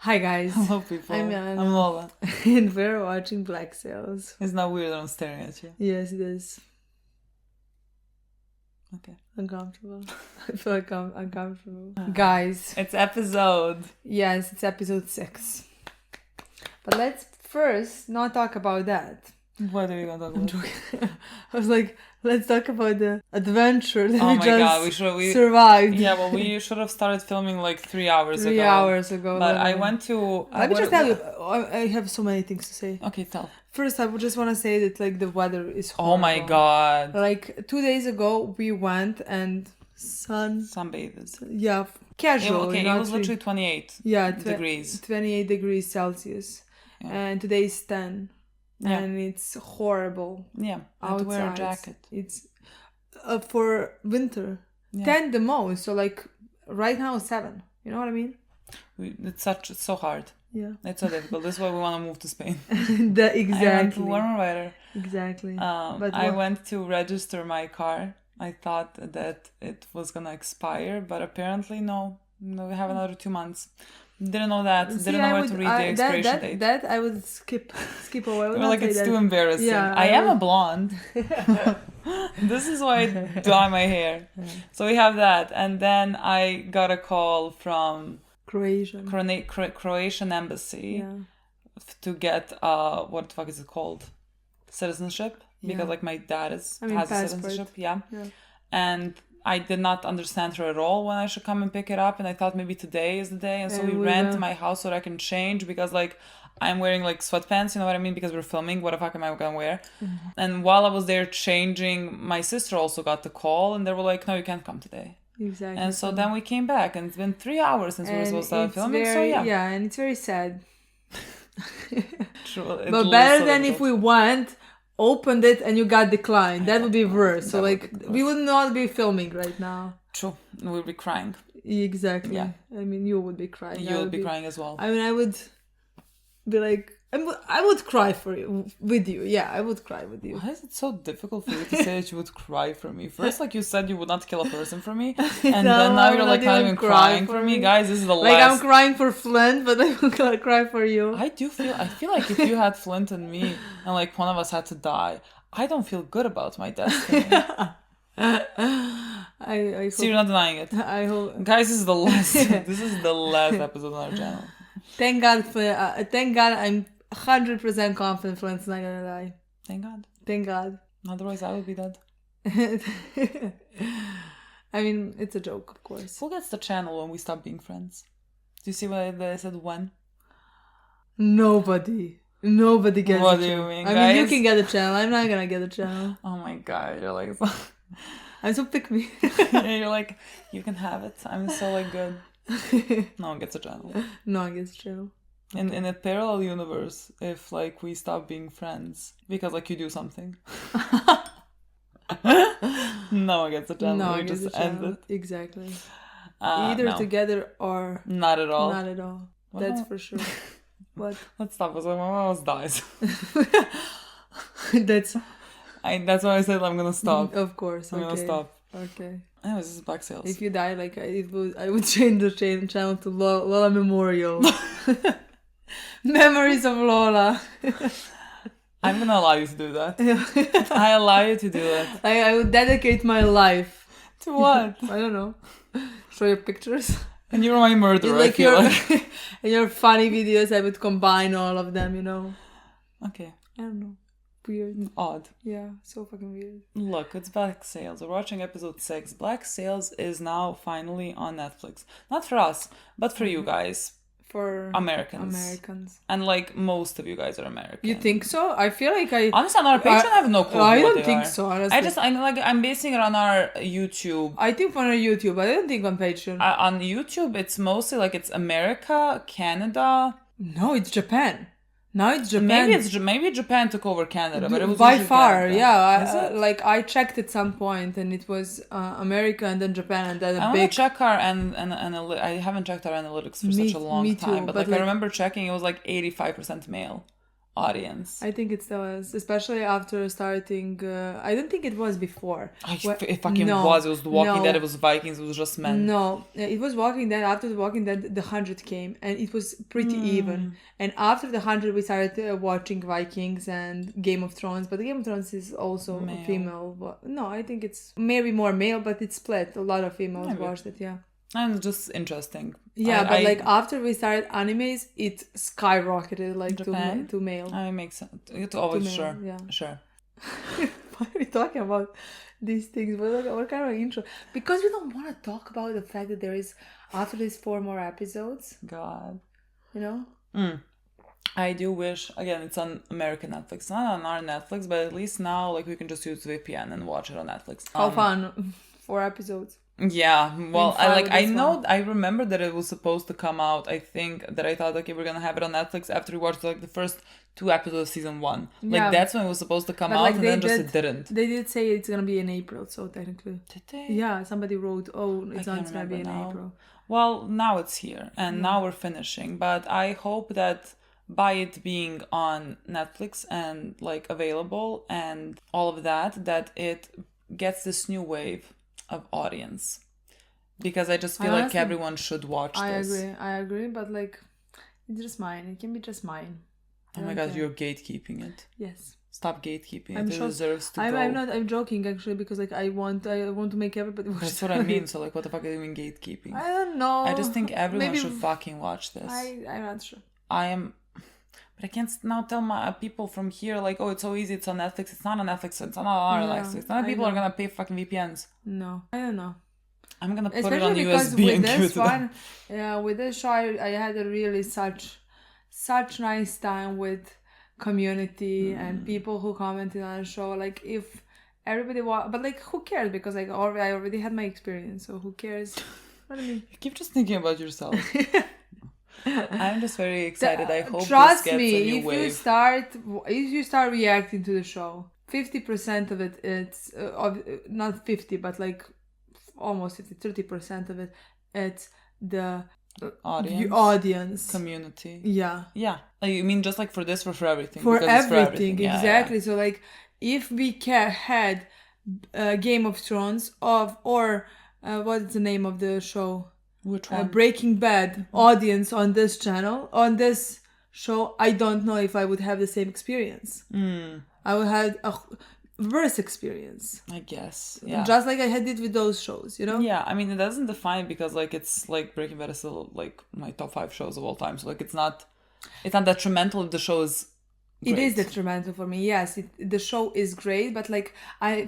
Hi guys. Hello people. I'm Elanor. I'm Lola. And we're watching Black Sails. It's not weird that I'm staring at you. Yes, it is. Okay. Uncomfortable. I feel like I'm uncomfortable. Guys. It's episode. Yes, it's episode 6. But let's first not talk about that. What are we gonna talk about? I was like, let's talk about the adventure that Oh we my just god, we survived. Yeah, well, we should have started filming like 3 hours ago. 3 hours ago. But I went to. Let me just tell you, I have so many things to say. Okay, tell. First, I would just want to say that like the weather is horrible. Oh my god. Like 2 days ago, we went and Sunbathed. Yeah, casual. It was literally 28 degrees. 28 degrees Celsius. Yeah. And today is 10. Yeah. And it's horrible. Yeah, I had to wear a jacket. It's for winter. Yeah. 10 the most. So like right now 7. You know what I mean? It's so hard. Yeah. It's so difficult. This is why we want to move to Spain. Exactly. I went to warmer weather. Exactly. But I went to register my car. I thought that it was gonna expire, but apparently no. We have another 2 months. Didn't know that. Didn't know where to read the expiration date. That I would skip away. We're like, it's too embarrassing. Yeah, I am a blonde. This is why I dye my hair. So we have that. And then I got a call from Croatian embassy to get, what the fuck is it called? Citizenship. Because like my dad has a citizenship. Yeah. And I did not understand her at all when I should come and pick it up, and I thought maybe today is the day, and so we ran to my house so that I can change, because like I'm wearing like sweatpants, you know what I mean, because we're filming, what the fuck am I gonna wear? Mm-hmm. And while I was there changing, my sister also got the call, and they were like, no, you can't come today. Exactly. And so then we came back, and it's been 3 hours since we were supposed to start filming, so yeah. And it's very sad. True. But better than if we went, opened it and you got declined. That would be worse. So like we would not be filming right now. True. We would be crying. Exactly. Yeah. I mean, you would be crying. You would be crying as well. I mean, I would be like, I would cry for you, with you. Yeah, I would cry with you. Why is it so difficult for you to say that you would cry for me? First, like you said, you would not kill a person for me, and then now you're like not even crying for me. Guys, this is the last. Like I'm crying for Flint, but I'm gonna cry for you. I feel like if you had Flint and me, and like one of us had to die, I don't feel good about my destiny. I so you're not denying it. I hope. Guys, this is the last. This is the last episode on our channel. Thank God, I'm 100% confident Flint's not gonna die. Thank God. Thank God. Otherwise, I would be dead. I mean, it's a joke, of course. Who gets the channel when we stop being friends? Do you see what I said when? Nobody gets what the channel. What do you mean, guys? I mean, you can get the channel. I'm not gonna get the channel. Oh my God, you're like... I'm so pick me. You're like, you can have it. I'm so like good. No one gets a channel. No one gets a channel. Okay. In a parallel universe, if like we stop being friends because like you do something, no one gets a channel. No we one gets just a channel. end it. Exactly. Either together or not at all. Not at all. Well, that's for sure. What? Let's stop. Like, my mom almost dies. That's why I said I'm gonna stop. Of course. I'm gonna stop. Okay. Anyways, this is Black Sails. If you die, like I would change the channel to Lola Memorial. Memories of Lola. I'm gonna allow you to do that. I allow you to do that. I would dedicate my life. To what? I don't know. Show your pictures. And you're my murderer, like I feel like. In your funny videos, I would combine all of them, you know. Okay. I don't know. Weird. Odd. Yeah, so fucking weird. Look, it's Black Sails. We're watching episode 6. Black Sails is now finally on Netflix. Not for us, but for you guys. For Americans. And like most of you guys are American. You think so? I feel like honestly, on our page, I have no clue. I don't think so, honestly. I'm basing it on our YouTube. I think on our YouTube. I don't think on Patreon. On YouTube, it's mostly like it's America, Canada. No, it's Japan. Now it's Japan. Maybe Japan took over Canada, but it was by far, Canada. Like I checked at some point, and it was America and then Japan and then I want to check our I haven't checked our analytics for such a long time, but like I remember checking, it was like 85% male audience. I think it still is, especially after starting. I don't think it was before. It fucking was. It was The Walking Dead. It was Vikings. It was just men. No, it was Walking Dead. After The Walking Dead, The 100 came, and it was pretty even. And after The 100, we started watching Vikings and Game of Thrones. But Game of Thrones is also male. Female. No, I think it's maybe more male, but it's split. A lot of females watched it. Yeah. And just interesting. Yeah, but like after we started animes, it skyrocketed like to male. It makes sense. It's always male, sure. Why are we talking about these things? What kind of intro? Because we don't want to talk about the fact that there is after these 4 more episodes. God, you know. I do wish again it's on American Netflix, not on our Netflix, but at least now like we can just use VPN and watch it on Netflix. How fun! 4 episodes. Yeah, well, I remember that it was supposed to come out. I think that I thought, okay, we're gonna have it on Netflix after we watched like the first 2 episodes of season 1. Like that's when it was supposed to come out, and then it didn't. They did say it's gonna be in April, so technically. Did they? Yeah, somebody wrote, it's not gonna be in April. Well, now it's here, and now we're finishing. But I hope that by it being on Netflix and like available and all of that, that it gets this new wave of audience, because I just feel like everyone should watch this. I agree, but like it's just mine. It can be just mine. Oh my god, you're gatekeeping it. Yes. Stop gatekeeping it. It deserves to go. I'm joking actually, because like I want to make everybody watch. That's what I mean. So like what the fuck are you doing gatekeeping? I don't know. I just think everyone should fucking watch this. I'm not sure. But I can't now tell my people from here, like, oh, it's so easy, it's on Netflix. It's not on Netflix, it's not on Netflix. None of people are going to pay fucking VPNs. No, I don't know. I'm going to put it on USB and give it to them. With this show, I had a really such nice time with community and people who commented on the show. Like, if everybody but like, who cares? Because like, I already had my experience, so who cares? What do you mean? You keep just thinking about yourself. I'm just very excited. I hope trust this gets me, a new if wave. If you start reacting to the show, 50% of it, it's not 50, but like almost 50, 30% of it, it's the audience community. Yeah. Like, you mean just like for this or for everything? For everything, exactly. Yeah. So like, if we had Game of Thrones or what's the name of the show? Which one? Breaking Bad audience on this channel, on this show, I don't know if I would have the same experience. I would have a worse experience, I guess. Yeah. Just like I had it with those shows, you know? Yeah, I mean, it doesn't define it, because like it's like Breaking Bad is still like my top 5 shows of all time. So like it's not detrimental if the show is great. It is detrimental for me, yes. The show is great, but like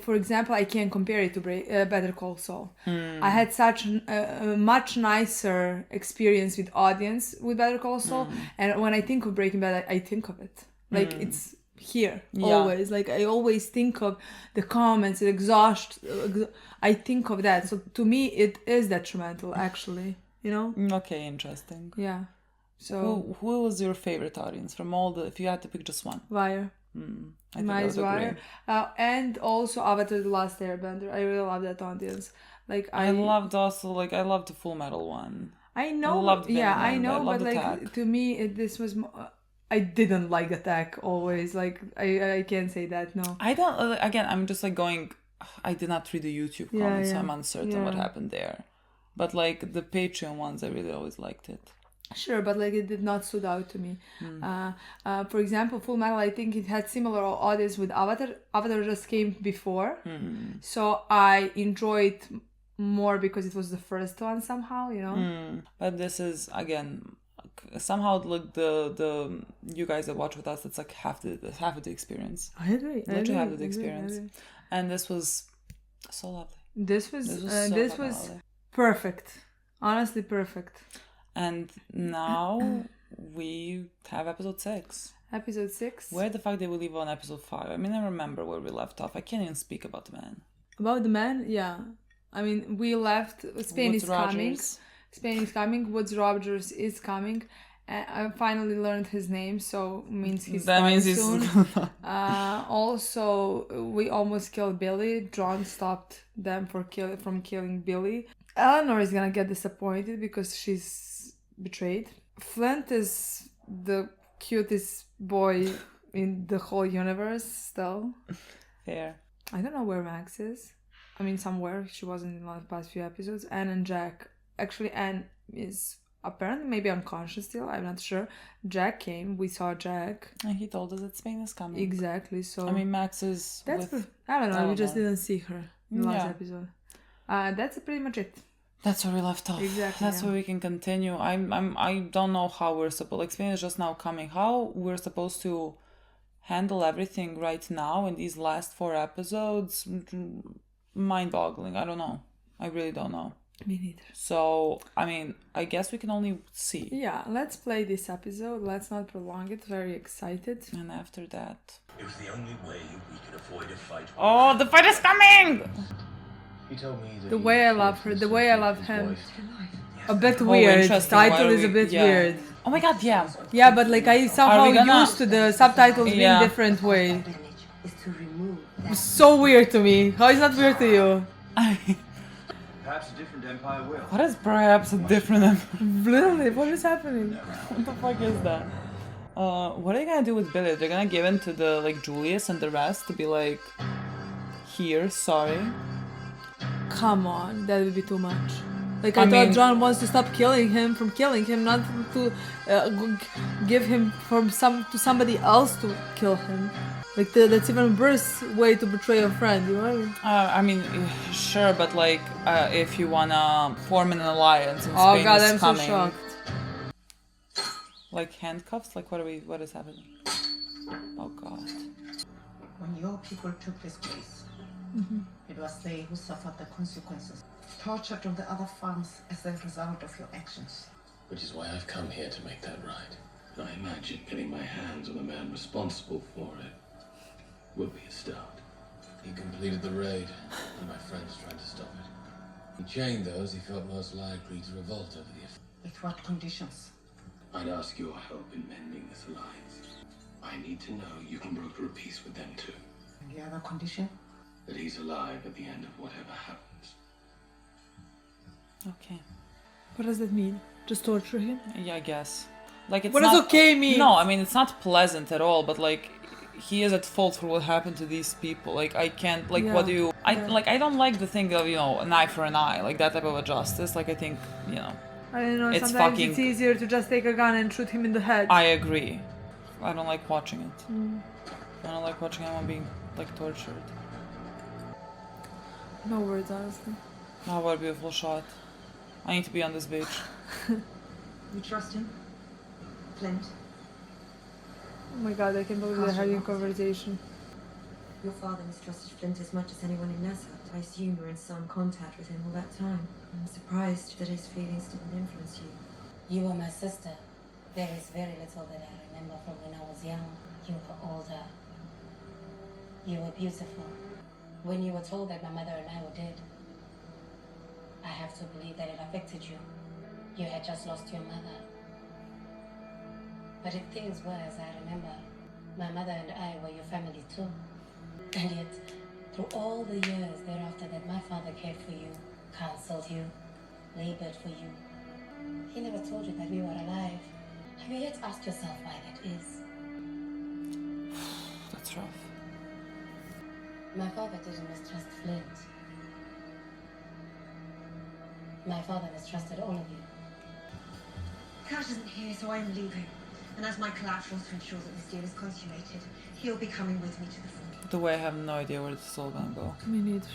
for example, I can't compare it to Better Call Saul. I had such a much nicer experience with audience with Better Call Saul, and when I think of Breaking Bad, I think of it like it's here always. Like I always think of the comments, the exhaust. I think of that. So to me, it is detrimental, actually. You know? Okay, interesting. Yeah. So who was your favorite audience from all the? If you had to pick just one, Wire. I think I would Wire, and also Avatar: The Last Airbender. I really love that audience. Like I loved also like I loved the Full Metal one. I know. I know, but like Attack. To me, this was. I didn't like Attack always. Like I can't say that. No. I don't. Again, I'm just like going. I did not read the YouTube comments, so I'm uncertain what happened there. But like the Patreon ones, I really always liked it. Sure, but like it did not stood out to me. For example, Full Metal, I think it had similar audience with Avatar. Avatar just came before, so I enjoyed more because it was the first one somehow, you know. But this is again somehow like the you guys that watch with us, it's like half of the experience. I agree. Literally half of the experience, and this was so lovely. This was perfect. Honestly, perfect. And now we have episode 6. Episode 6? Where the fuck did we leave on episode 5? I mean, I remember where we left off. I can't even speak about the man. About the man? Yeah. I mean, we left. Spain is coming. Spain is coming. Woods Rogers is coming. I finally learned his name, so means he's coming soon. Also, we almost killed Billy. John stopped them from killing Billy. Elanor is gonna get disappointed because she's betrayed. Flint is the cutest boy in the whole universe still. Fair. I don't know where Max is. I mean, somewhere. She wasn't in the past few episodes. Anne and Jack. Actually, Anne is apparently maybe unconscious still. I'm not sure. Jack came. We saw Jack. And he told us that Spain is coming. Exactly. So I mean, Max is I don't know. We just didn't see her in the last Yeah. episode. That's pretty much it. That's where we left off. Exactly. That's where we can continue. I don't know how we're supposed. Like, Spain is just now coming. How we're supposed to handle everything right now in these last 4 episodes? Mind-boggling. I don't know. I really don't know. Me neither. So, I mean, I guess we can only see. Yeah, let's play this episode. Let's not prolong it. Very excited. And after that... It was the only way we could avoid a fight. Oh, the fight is coming! He told me that The way I love her, the way I love him. Yes, A bit Oh, weird. interesting. Why Title are is a we- bit yeah. weird. Oh my god, yeah. Yeah, but like I somehow Are we gonna- used to the subtitles being Yeah. different way. Is to remove that. It's so weird to me. How is that weird to you? Perhaps a different empire will. What is perhaps a different... Literally, what is happening? What the fuck is that? What are they gonna do with Billy? They're gonna give in to the, like, Julius and the rest to be like... Here, sorry. Come on, that would be too much. Like I I thought mean- John wants to stop killing him, not to give him to somebody else to kill him. Like that's even worse way to betray a friend, you know? I mean, sure, but like, if you wanna form an alliance and Oh Spain god, is I'm coming... so shocked. Like handcuffs? Like what is happening? Oh god. When your people took this place, it was they who suffered the consequences, tortured on the other farms as a result of your actions. Which is why I've come here to make that right. I imagine getting my hands on the man responsible for it would be a start. He completed the raid, and my friends tried to stop it. He chained those he felt most likely to revolt over the affair. With what conditions? I'd ask your help in mending this alliance. I need to know you can broker a peace with them too. And the other condition? That he's alive at the end of whatever happens. Okay. What does that mean? Just torture him? Yeah, I guess. Like, it's What not... does okay mean? No, I mean, it's not pleasant at all, but like... He is at fault for what happened to these people. Like, I can't... Like, what do you... I don't like the thing of, you know, an eye for an eye. Like, that type of a justice. Like, I think, you know... I don't know, It's sometimes fucking- it's easier to just take a gun and shoot him in the head. I agree. I don't like watching it. I don't like watching anyone being, like, tortured. No words, honestly. Oh, what a beautiful shot. I need to be on this beach. You trust him? Flint? Oh my god, I can't believe they're having a conversation. Your father mistrusted Flint as much as anyone in Nassau. I assume you were in some contact with him all that time. I'm surprised that his feelings didn't influence you. You were my sister. There is very little that I remember from when I was young. You were older. You were beautiful. When you were told that my mother and I were dead, I have to believe that it affected you. You had just lost your mother. But if things were as I remember, my mother and I were your family too. And yet, through all the years thereafter that my father cared for you, counseled you, labored for you, he never told you that we were alive. Have you yet asked yourself why that is? That's rough. My father didn't mistrust Flint. My father mistrusted all of you. Cash isn't here, so I'm leaving. And as my collateral to ensure that this deal is consummated, he'll be coming with me to the front. The way I have no idea where this is all gonna go. Me neither.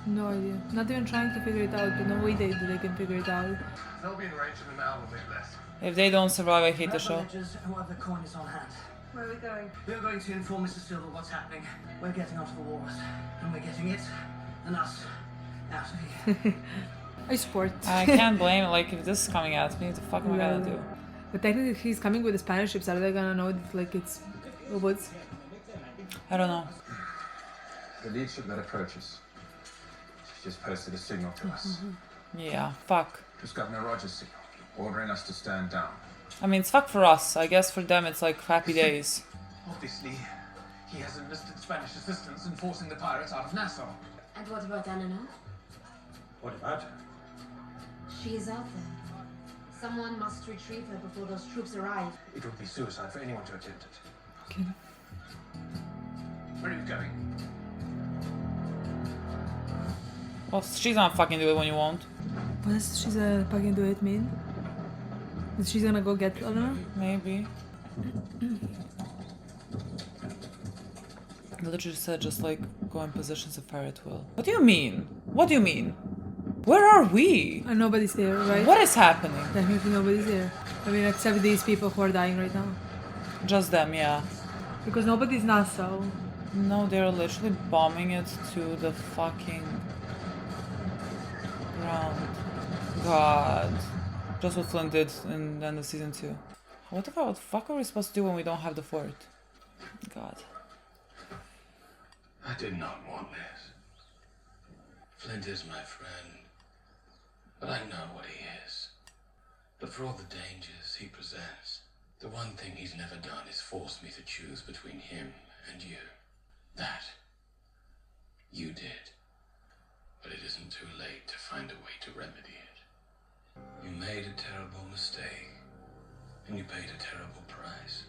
No idea. Not even trying to figure it out, but no way they can figure it out. They'll be enraged in an hour, maybe less. If they don't survive, I hate the show. Ledgers and whatever coin is on hand. Where are we going? We're going to inform Mr. Silver what's happening. We're getting onto the wars. And we're getting it, and us, out of here. I support. I can't blame it. Like, if this is coming at me, what the fuck am I gonna do? But technically, if he's coming with the Spanish ships, are they gonna know that, like, it's robots? I don't know. The lead ship that approaches. She just posted a signal to us. Yeah, fuck. Just Governor Rogers' signal, ordering us to stand down. I mean, it's fuck for us. I guess for them it's like happy days. Obviously, he has enlisted Spanish assistance in forcing the pirates out of Nassau. And what about Elanor? What about her? She is out there. Someone must retrieve her before those troops arrive. It would be suicide for anyone to attempt it. Okay. Where are you going? Well, she's gonna fucking do it when you won't. What does she's gonna fucking do it mean? That she's gonna go get Elanor? Maybe. I literally said just like go in positions of fire at will. What do you mean? What do you mean? Where are we? And nobody's there, right? What is happening? Definitely nobody's there. I mean, except these people who are dying right now. Just them, yeah. Because nobody's Nassau. No, they're literally bombing it to the fucking ground. God. Just what Flint did in the end of season 2. What the fuck are we supposed to do when we don't have the fort? God. I did not want this. Flint is my friend, but I know what he is. But for all the dangers he presents, the one thing he's never done is force me to choose between him and you. That you did. But it isn't too late to find a way to remedy it. You made a terrible mistake, and you paid a terrible price.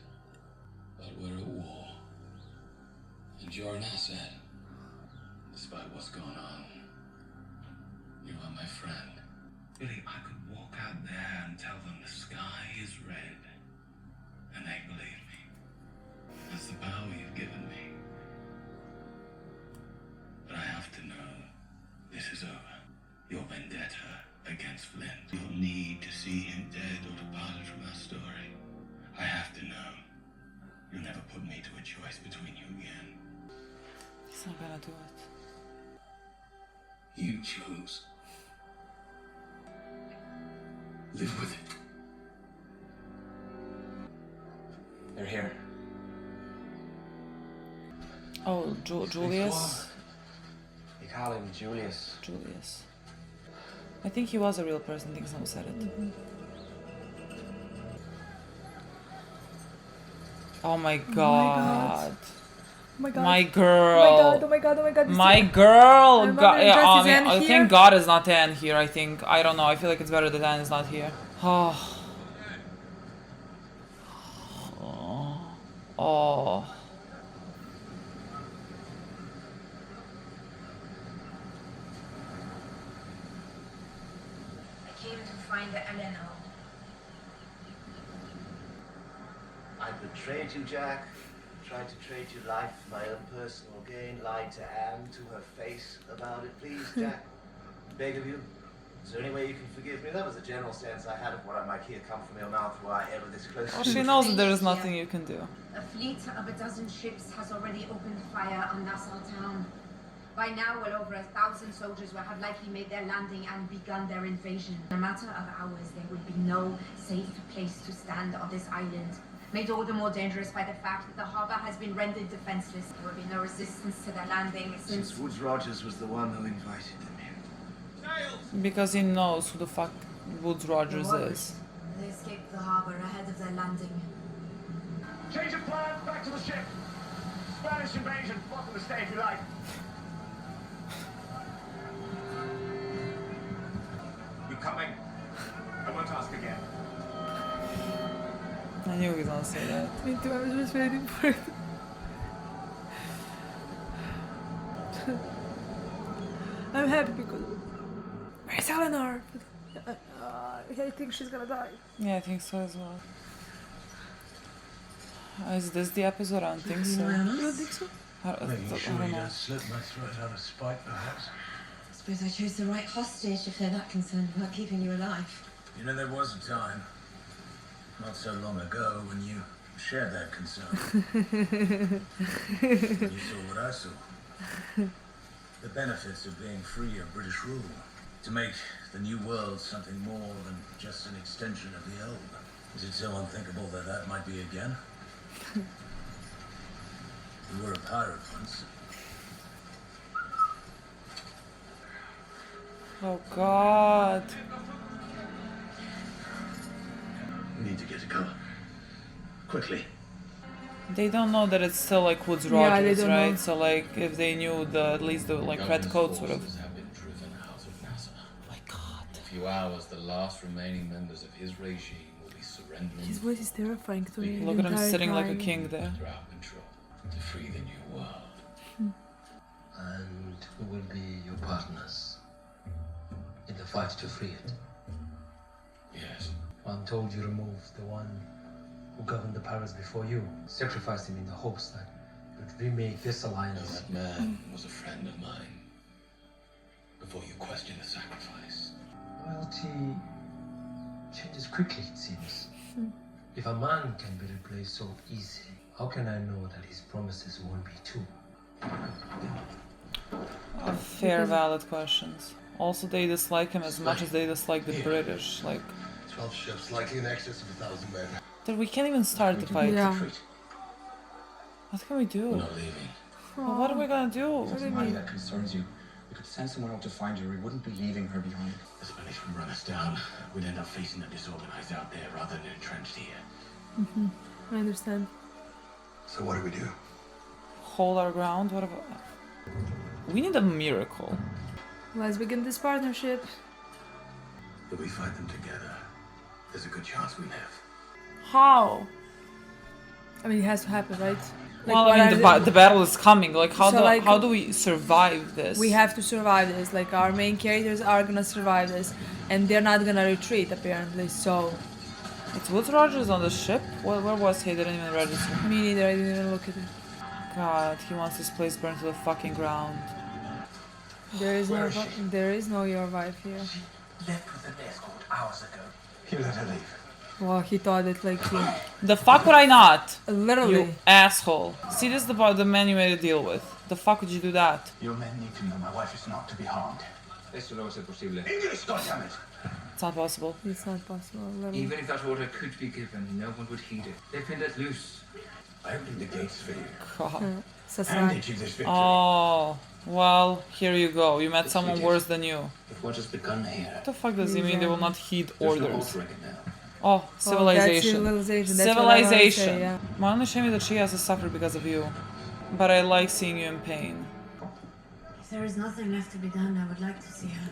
But we're at war, and you're an asset. Despite what's going on, you are my friend. Billy, I could walk out there and tell them the sky is red, and they believe me. That's the power you've given me. But I have to know this is over. Your vendetta against Flint. Your need to see him dead or departed from our story. I have to know. You'll never put me to a choice between you again. He's not gonna do it. You choose. Live with it. They're here. Oh, Julius? You call him Julius. Julius. I think he was a real person. I think someone said it. Oh my god. Oh my god. My girl. Oh my god. My girl. Yeah, I think God is not Anne here. I think. I don't know. I feel like it's better that Anne is not here. Oh. Oh. I came to find Elanor. I betrayed you, Jack. Tried to trade you life for my own personal gain. Lied to Anne to her face about it. Please, Jack, beg of you. Is there any way you can forgive me? That was the general sense I had of what I might hear come from your mouth were I ever this close Well, to she you. knows that there is nothing you can do. A fleet of 12 ships has already opened fire on Nassau town. By now, well over 1,000 soldiers will have likely made their landing and begun their invasion. In a matter of hours, there will be no safe place to stand on this island. Made all the more dangerous by the fact that the harbor has been rendered defenseless. There will be no resistance to their landing Since Woods Rogers was the one who invited them here. Because he knows who the fuck Woods Rogers is. They escaped the harbor ahead of their landing. Change of plan, back to the ship. Spanish invasion, welcome to stay if you like. You coming? I won't ask again. I knew he was gonna say that. Me too, I was just waiting for it. I'm happy because... Where's Elanor? I think she's gonna die. Yeah, I think so as well. Is this the episode? I don't think so. You don't think so? I don't know. slit my throat out of spite, perhaps? I suppose I chose the right hostage if they're that concerned about keeping you alive. You know, there was a time, not so long ago, when you shared that concern. You saw what I saw. The benefits of being free of British rule. To make the new world something more than just an extension of the old. Is it so unthinkable that that might be again? You were a pirate once. Oh god. We need to get to cover. Quickly. They don't know that it's still like Woods Yeah, they Rogers, don't right? know. So like if they knew at least the like red coat sort of. Have been driven out of Nassau. Oh my god. In a few hours, the last remaining members of his regime will be surrendering. His voice is terrifying to me. Look the at him entire sitting like a time. king there. They're out of control. to free the new world. And who will be your partners in the fight to free it? Yes. I'm told you removed the one who governed the pirates before you, sacrificed him in the hopes that you would remake this No, alliance. that man was a friend of mine. Before you question the sacrifice. Loyalty changes quickly, it seems. If a man can be replaced so easily, how can I know that his promises won't be true? Fair, valid questions. Also, they dislike him as much as they dislike the British. Like, 12 ships, likely in excess of 1,000 men. dude, we can't even start the fight. Yeah. What can we do? We're not leaving. Well, what are we gonna do? There's money that concerns you. We could send someone out to find her. We wouldn't be leaving her behind. The Spanish would run us down. We'd end up facing them disorganized out there rather than entrenched here. I understand. So what do we do? Hold our ground? What about... We need a miracle. Let's begin this partnership. If we fight them together, there's a good chance we live. How? I mean, it has to happen, right? Well, what I mean, are the battle is coming. Like, how So, how do we survive this? we have to survive this. Like, our main characters are gonna survive this, and they're not gonna retreat apparently. So, It's Woods Rogers on the ship? Where was he? Didn't even register. me neither. I didn't even look at it. God, he wants this place burned to the fucking ground. There is no your wife here. Left with an escort hours ago. You let her leave. Well, he thought it like you. The fuck would I not? Literally. You asshole. See, this is the man you made a deal with. The fuck would you do that? Your men need to know my wife is not to be harmed. Esto lo es posible. English, goddammit! It's not possible. It's not possible. Literally. Even if that order could be given, no one would heed it. They've been let loose. I opened the gates for you. God. Sasai. Handed you this victory. Oh, well, here you go. You met someone worse than you. But what has begun here? What the fuck does he mean they will not heed There's no orders? altering it now. Oh, civilization. Civilization. That's what I wanna say, Civilization. yeah. My only shame is that she has to suffer because of you. But I like seeing you in pain. If there is nothing left to be done, I would like to see her.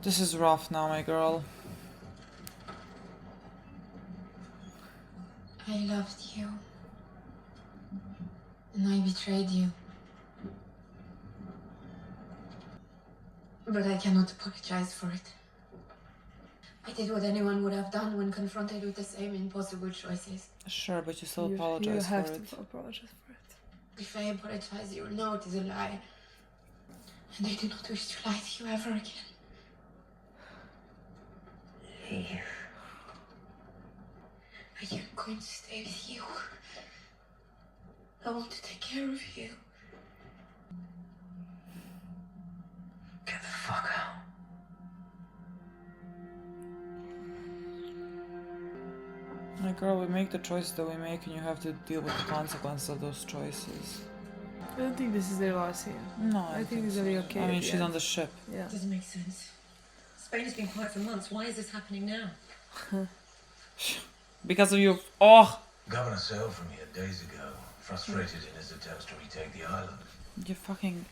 This is rough now, my girl. I loved you. And I betrayed you. But I cannot apologize for it. I did what anyone would have done when confronted with the same impossible choices. Sure, but you still You apologize have for it. to apologize for it. If I apologize, you will know it is a lie. And I do not wish to lie to you ever again. I am going to stay with you. I want to take care of you. Get the fuck out. My girl, we make the choices that we make and you have to deal with the consequences of those choices. I don't think this is their last scene. No, I think it's gonna be okay. I mean, at the she's end. on the ship. Yeah. Doesn't make sense. Spain has been quiet for months. Why is this happening now? Because of you. Oh! Governor sailed from here days ago, frustrated in his attempts to retake the island. You fucking...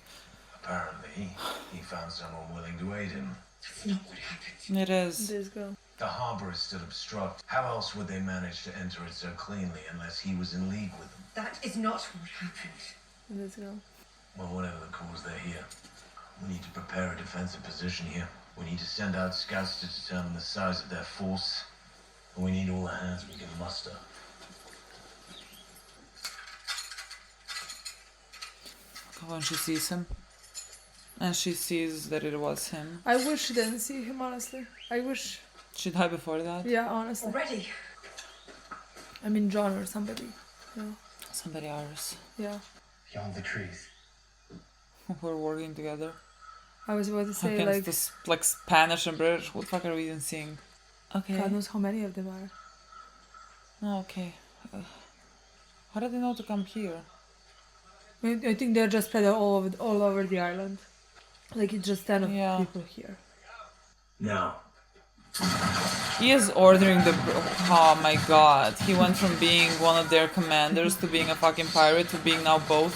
Apparently, he found someone willing to aid him. That's not what happened. It is. This girl. The harbor is still obstructed. How else would they manage to enter it so cleanly unless he was in league with them? That is not what happened. This girl. Well, whatever the cause, they're here. We need to prepare a defensive position here. We need to send out scouts to determine the size of their force. And we need all the hands we can muster. When she sees him. And she sees that it was him. I wish she didn't see him, honestly. I wish. She died before that? Yeah, honestly. Already? I mean, John or somebody. Yeah. Somebody else. Yeah. Beyond the trees. We're working together. I was about to say, Against like, this, like Spanish and British. What the fuck are we even seeing? Okay. God knows how many of them are. Oh, okay. How did they know to come here? I think they're just spread all over the island. Like, it's just 10 of people here. Now. He is ordering the... Oh my god. He went from being one of their commanders to being a fucking pirate to being now both.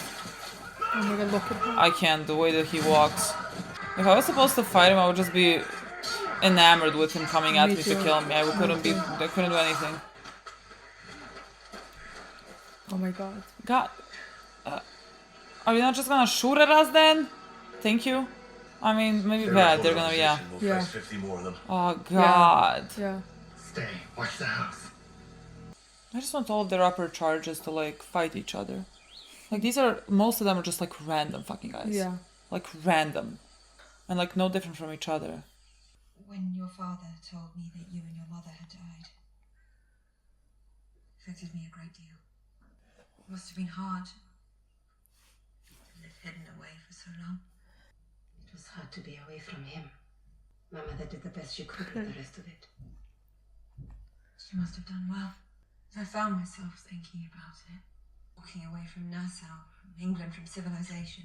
Oh my god, look at him. I can't. The way that he walks. If I was supposed to fight him, I would just be enamored with him coming at me to kill me. I couldn't do anything. Oh my god. God. Are you not just gonna shoot at us then? Thank you. I mean, maybe bad. They're gonna, yeah. We'll face 50 more of them. Oh god. Yeah. Stay. Watch the house. I just want all of their upper charges to like fight each other. Like most of them are just like random fucking guys. Yeah. Like random. And like no different from each other. When your father told me that you and your mother had died, it affected me a great deal. It must have been hard to live hidden away for so long. It was hard to be away from him. My mother did the best she could with the rest of it. She must have done well. I found myself thinking about it. Walking away from Nassau, from England, from civilization.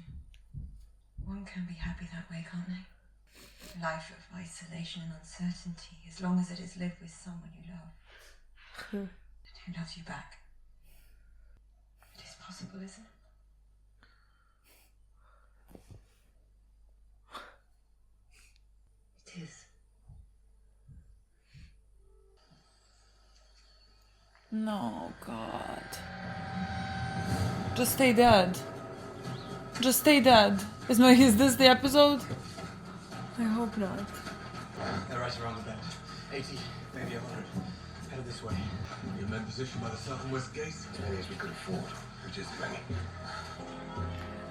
One can be happy that way, can't they? A life of isolation and uncertainty, as long as it is lived with someone you love. And who loves you back. It is possible, isn't it? It is. No, God. Just stay dead. Just stay dead. Is this the episode? I hope not. They're right around the bend. 80, maybe 100. Headed this way. Your men positioned by the south and west gates. As many as we could afford, which is plenty.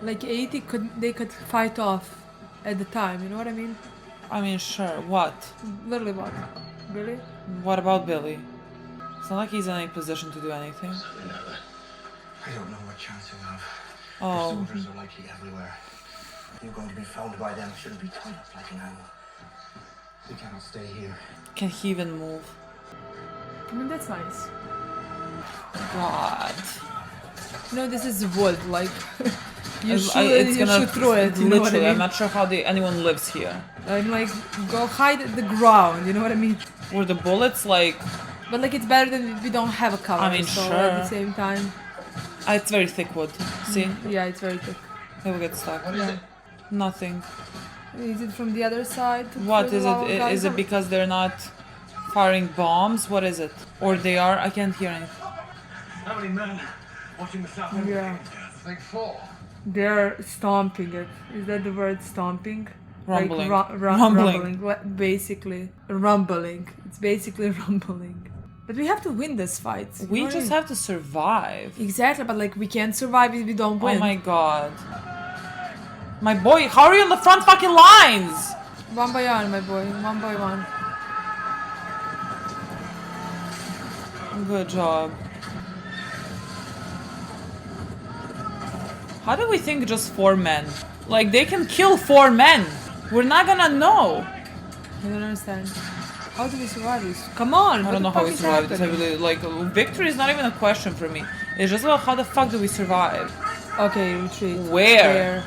Like 80 they could fight off at the time, you know what I mean? I mean, sure. What? Literally what? Really? What about Billy? It's not like he's in any position to do anything. I don't know what chance you'll have. Oh. The soldiers are likely everywhere. You're going to be found by them. Shouldn't be tied up like an animal. We cannot stay here. Can he even move? I mean, that's nice. God. You know, this is wood, like, you shoot through it, you know what I literally, mean? I'm not sure how anyone lives here. I'm like, go hide at the ground, you know what I mean? Were the bullets like... But like, it's better than we don't have a cover, I mean, so sure. at the same time... It's very thick wood. See? Yeah, it's very thick. It will get stuck. What is it? Nothing. Is it from the other side? What is it? Is it because they're not firing bombs? What is it? Or they are? I can't hear anything. How many men watching the south? Yeah. Like 4. They're stomping it. Is that the word stomping? Rumbling. Like Rumbling. Basically. Rumbling. It's basically rumbling. But we have to win this fight. We just have to survive. Exactly, but like we can't survive if we don't win. Oh my god. My boy, how are you on the front fucking lines? One by one, my boy. One by one. Good job. How do we think just 4 men? Like, they can kill 4 men. We're not gonna know. I don't understand. How do we survive this? Come on! I don't know how we survive this. I really, like, victory is not even a question for me. It's just about how the fuck do we survive. Okay, retreat. Where?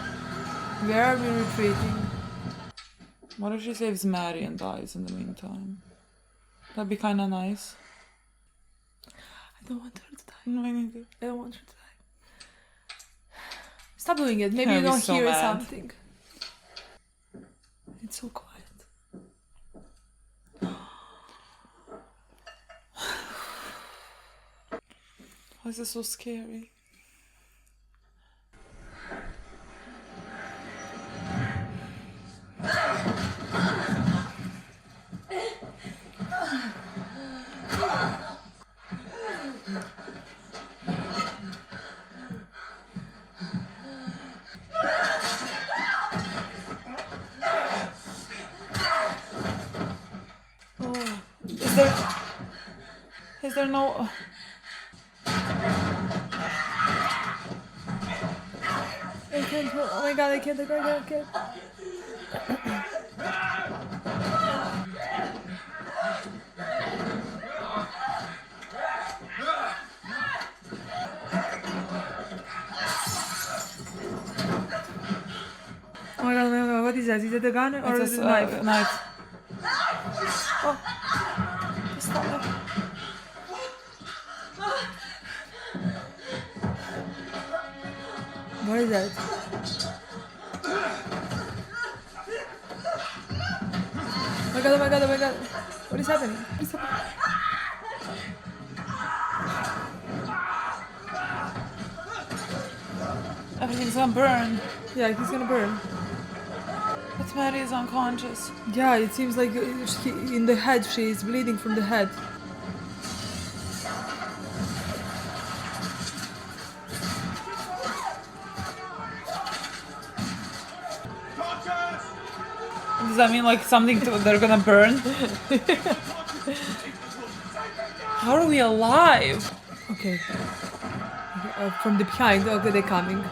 Where are we retreating? What if she saves Maddie and dies in the meantime? That'd be kinda nice. I don't want her to die. No, I need it. I don't want her to die. Stop doing it. Maybe I'd you be don't so hear mad. something. It's so quiet. Why is this so scary? Is there no... I can't. Oh my god, I can't. I can't. Oh my god, what is that? Is it a gun or is it a knife? Knife. Oh. Stop. What is that? Oh my god, oh my god, oh my god. What is happening? What is happening? Everything's gonna burn. Yeah, he's gonna burn. But Mary is unconscious. Yeah, it seems like in the head, she is bleeding from the head. Does that mean like something they're gonna burn? How are we alive? Okay. From the behind, okay, they're coming.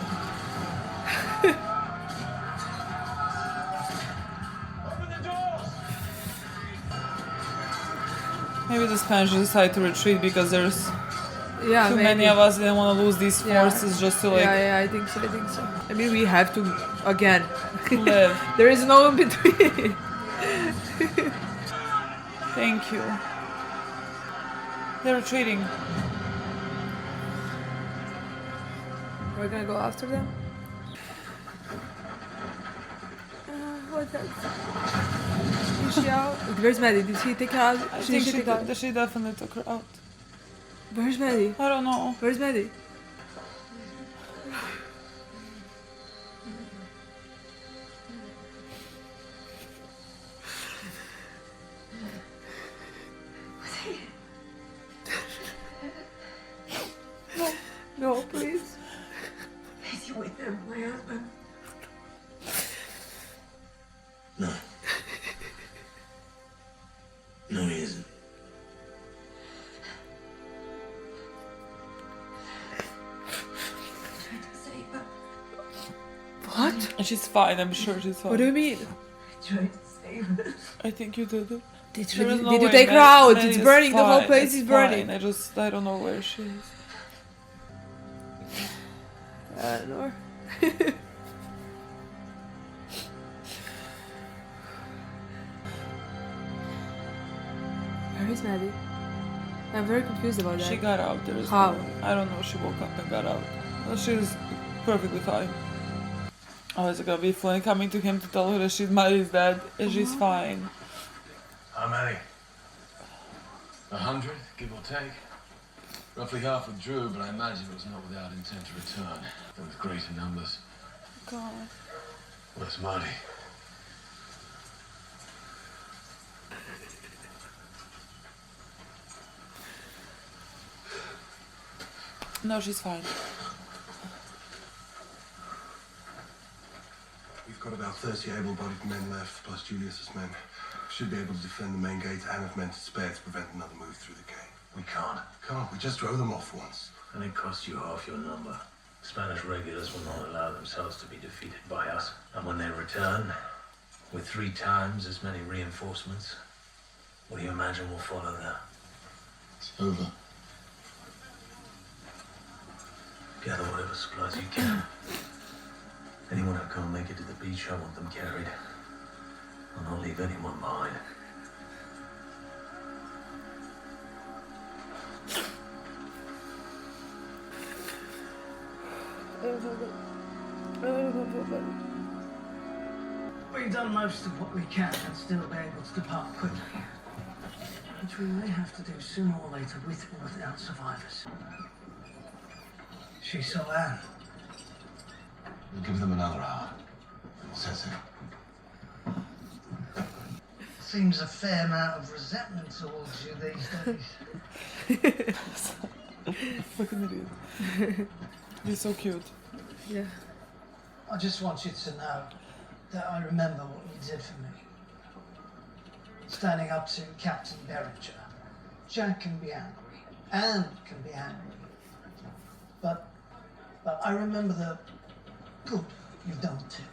Maybe the Spanish decided to retreat because there's too many of us. Didn't want to lose these forces just to like. Yeah, I think so. I mean, we have to again live. There is no in between. Thank you. They're retreating. We're gonna go after them. What else? Is she out? Where's Maddie? Did she take her out? I think she definitely took her out. Where's Maddie? I don't know. Where's Maddie? No, please. Is he with them, my husband? No. No, he isn't. What? She's fine, I'm sure she's fine. What do you mean? I tried to save her. I think you did it. Did you take her out? It's burning, the whole place is burning. I don't know where she is. Elanor. Where is Maddie? I'm very confused about that. She got out. There is How? No, I don't know. She woke up and got out. She's perfectly fine. Oh, is it gonna be funny coming to him to tell her that Maddie's dead? And she's fine. How many? 100, give or take. Roughly half withdrew, but I imagine it was not without intent to return. And with greater numbers. God. Where's Marty? No, she's fine. We've got about 30 able-bodied men left, plus Julius's men. Should be able to defend the main gate and have men to spare to prevent another move through the gate. We can't. Come on, we just drove them off once. And it costs you half your number. Spanish regulars will not allow themselves to be defeated by us. And when they return, with 3 times as many reinforcements, what do you imagine will follow that? It's over. Gather whatever supplies you can. Anyone who can't make it to the beach, I want them carried. I'll not leave anyone behind. We've done most of what we can and still be able to depart quickly. Which we may have to do sooner or later with or without survivors. She saw Anne. We'll give them another hour. Says it. Seems a fair amount of resentment towards you these days. Fucking idiot. He's so cute. Yeah. I just want you to know that I remember what you did for me. Standing up to Captain Beringer. Jack can be angry. Anne can be angry. But I remember the good you've done too.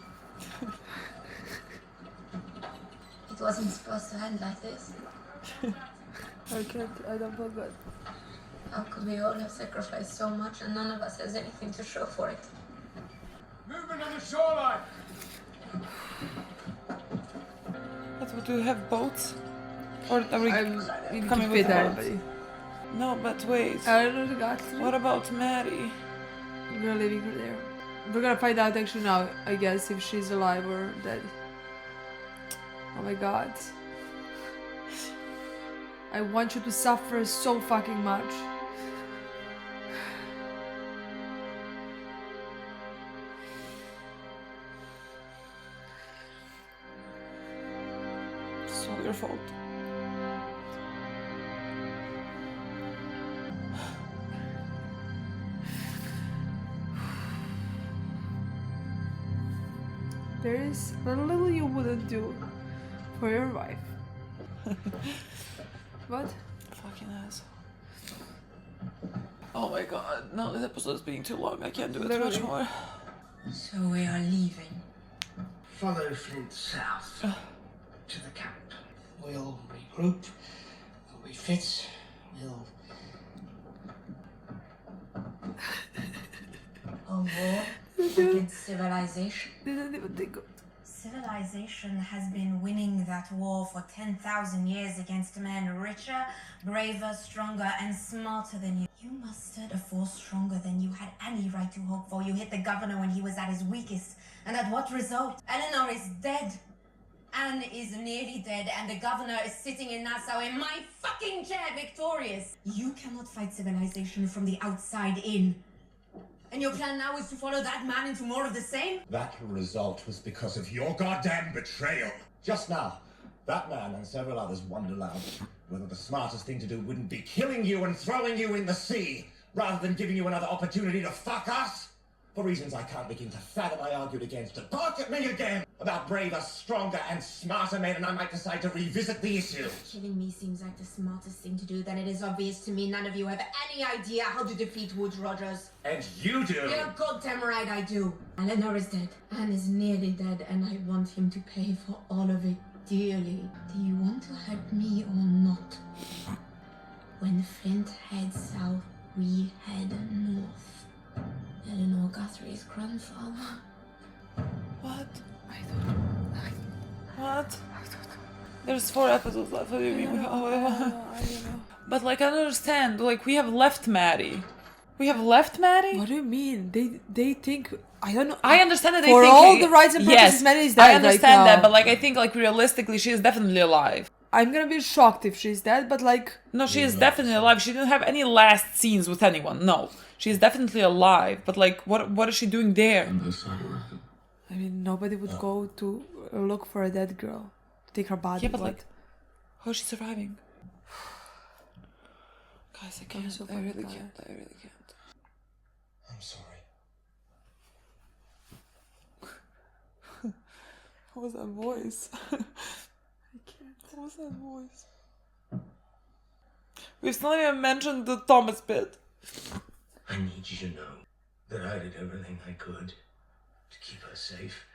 It wasn't supposed to end like this. I don't feel good. How could we all have sacrificed so much and none of us has anything to show for it? Movement on the shoreline! But do we have boats? Or are we coming with everybody? No, but wait. I don't know the gods. What about Mary? We're leaving her there. We're gonna find out actually now, I guess, if she's alive or dead. Oh my god. I want you to suffer so fucking much. your fault. There is a little you wouldn't do for your wife. What? Fucking asshole. Oh my god, no, this episode is being too long. I can't do it too much more. So we are leaving. Follow Flint south to the camp. We'll regroup, we'll refit, we'll... A war against civilization. Didn't even think of... Civilization has been winning that war for 10,000 years against men richer, braver, stronger, and smarter than you. You mustered a force stronger than you had any right to hope for. You hit the governor when he was at his weakest. And at what result? Elanor is dead. Anne is nearly dead, and the governor is sitting in Nassau in my fucking chair, victorious. You cannot fight civilization from the outside in. And your plan now is to follow that man into more of the same? That result was because of your goddamn betrayal. Just now, that man and several others wondered aloud whether the smartest thing to do wouldn't be killing you and throwing you in the sea, rather than giving you another opportunity to fuck us. For reasons I can't begin to fathom, I argued against it. Bark at me again about braver, stronger, and smarter men, and I might decide to revisit the issue. Killing me seems like the smartest thing to do. Then it is obvious to me none of you have any idea how to defeat Woods Rogers. And you do. You're goddamn right I do. Elanor is dead. Anne is nearly dead, and I want him to pay for all of it dearly. Do you want to help me or not? When Flint heads south, we head north. Elanor Guthrie's grandfather. What? I don't know. What? There's 4 episodes left. What do you mean? I don't know. But like, I don't understand. Like, we have left Maddie. We have left Maddie? What do you mean? They think... I don't know. I understand that they for think... all the rights and purposes, yes, Maddie is dead I understand right that, now. but like, I think like realistically, she is definitely alive. I'm gonna be shocked if she's dead, but like... No, she is definitely alive. She didn't have any last scenes with anyone. No. She is definitely alive. But like, what is she doing there? I mean, nobody would go to look for a dead girl. To take her body. Yeah, but like, how is she surviving? Guys, I can't. So I really tired. can't. I really can't. I'm sorry. What was that voice? I can't. What was that voice? We've still not even mentioned the Thomas bit. I need you to know that I did everything I could to keep her safe.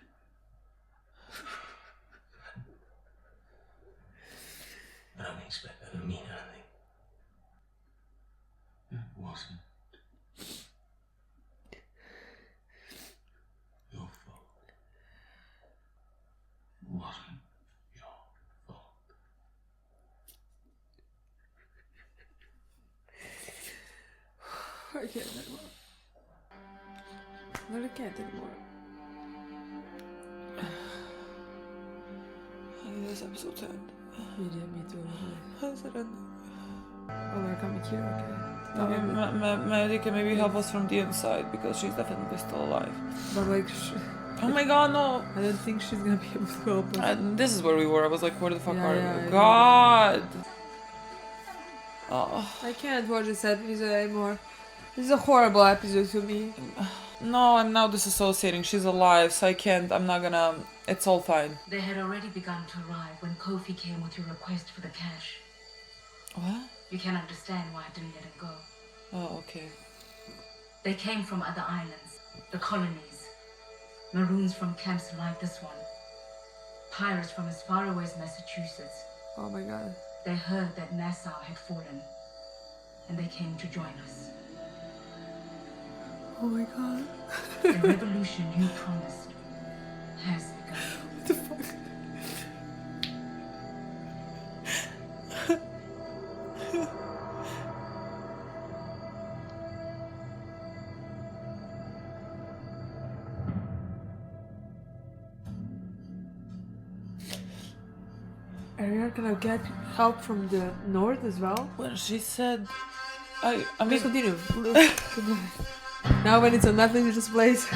I don't expect that to mean anything. It wasn't your fault. It wasn't your fault. I can't anymore. I really can't anymore. I need this episode to end. Me too. How does it end? Oh, they're coming here, okay. Maddie can maybe help us from the inside because she's definitely still alive. But like, Oh my god, no! I don't think she's gonna be able to help us. This is where we were. I was like, where the fuck Yeah, are yeah, you? I God! Oh. I can't watch this episode anymore. This is a horrible episode to me. No, I'm now disassociating. She's alive, so I can't. I'm not gonna. It's all fine. They had already begun to arrive when Kofi came with your request for the cash. What? You can understand why I didn't let him go. Oh, okay. They came from other islands, the colonies. Maroons from camps like this one. Pirates from as far away as Massachusetts. Oh my god. They heard that Nassau had fallen, and they came to join us. Oh my god. The revolution you promised has begun. What the fuck? Are you gonna get help from the north as well? When she said, I mean, Just continue. Now when it's on Netflix, it just plays.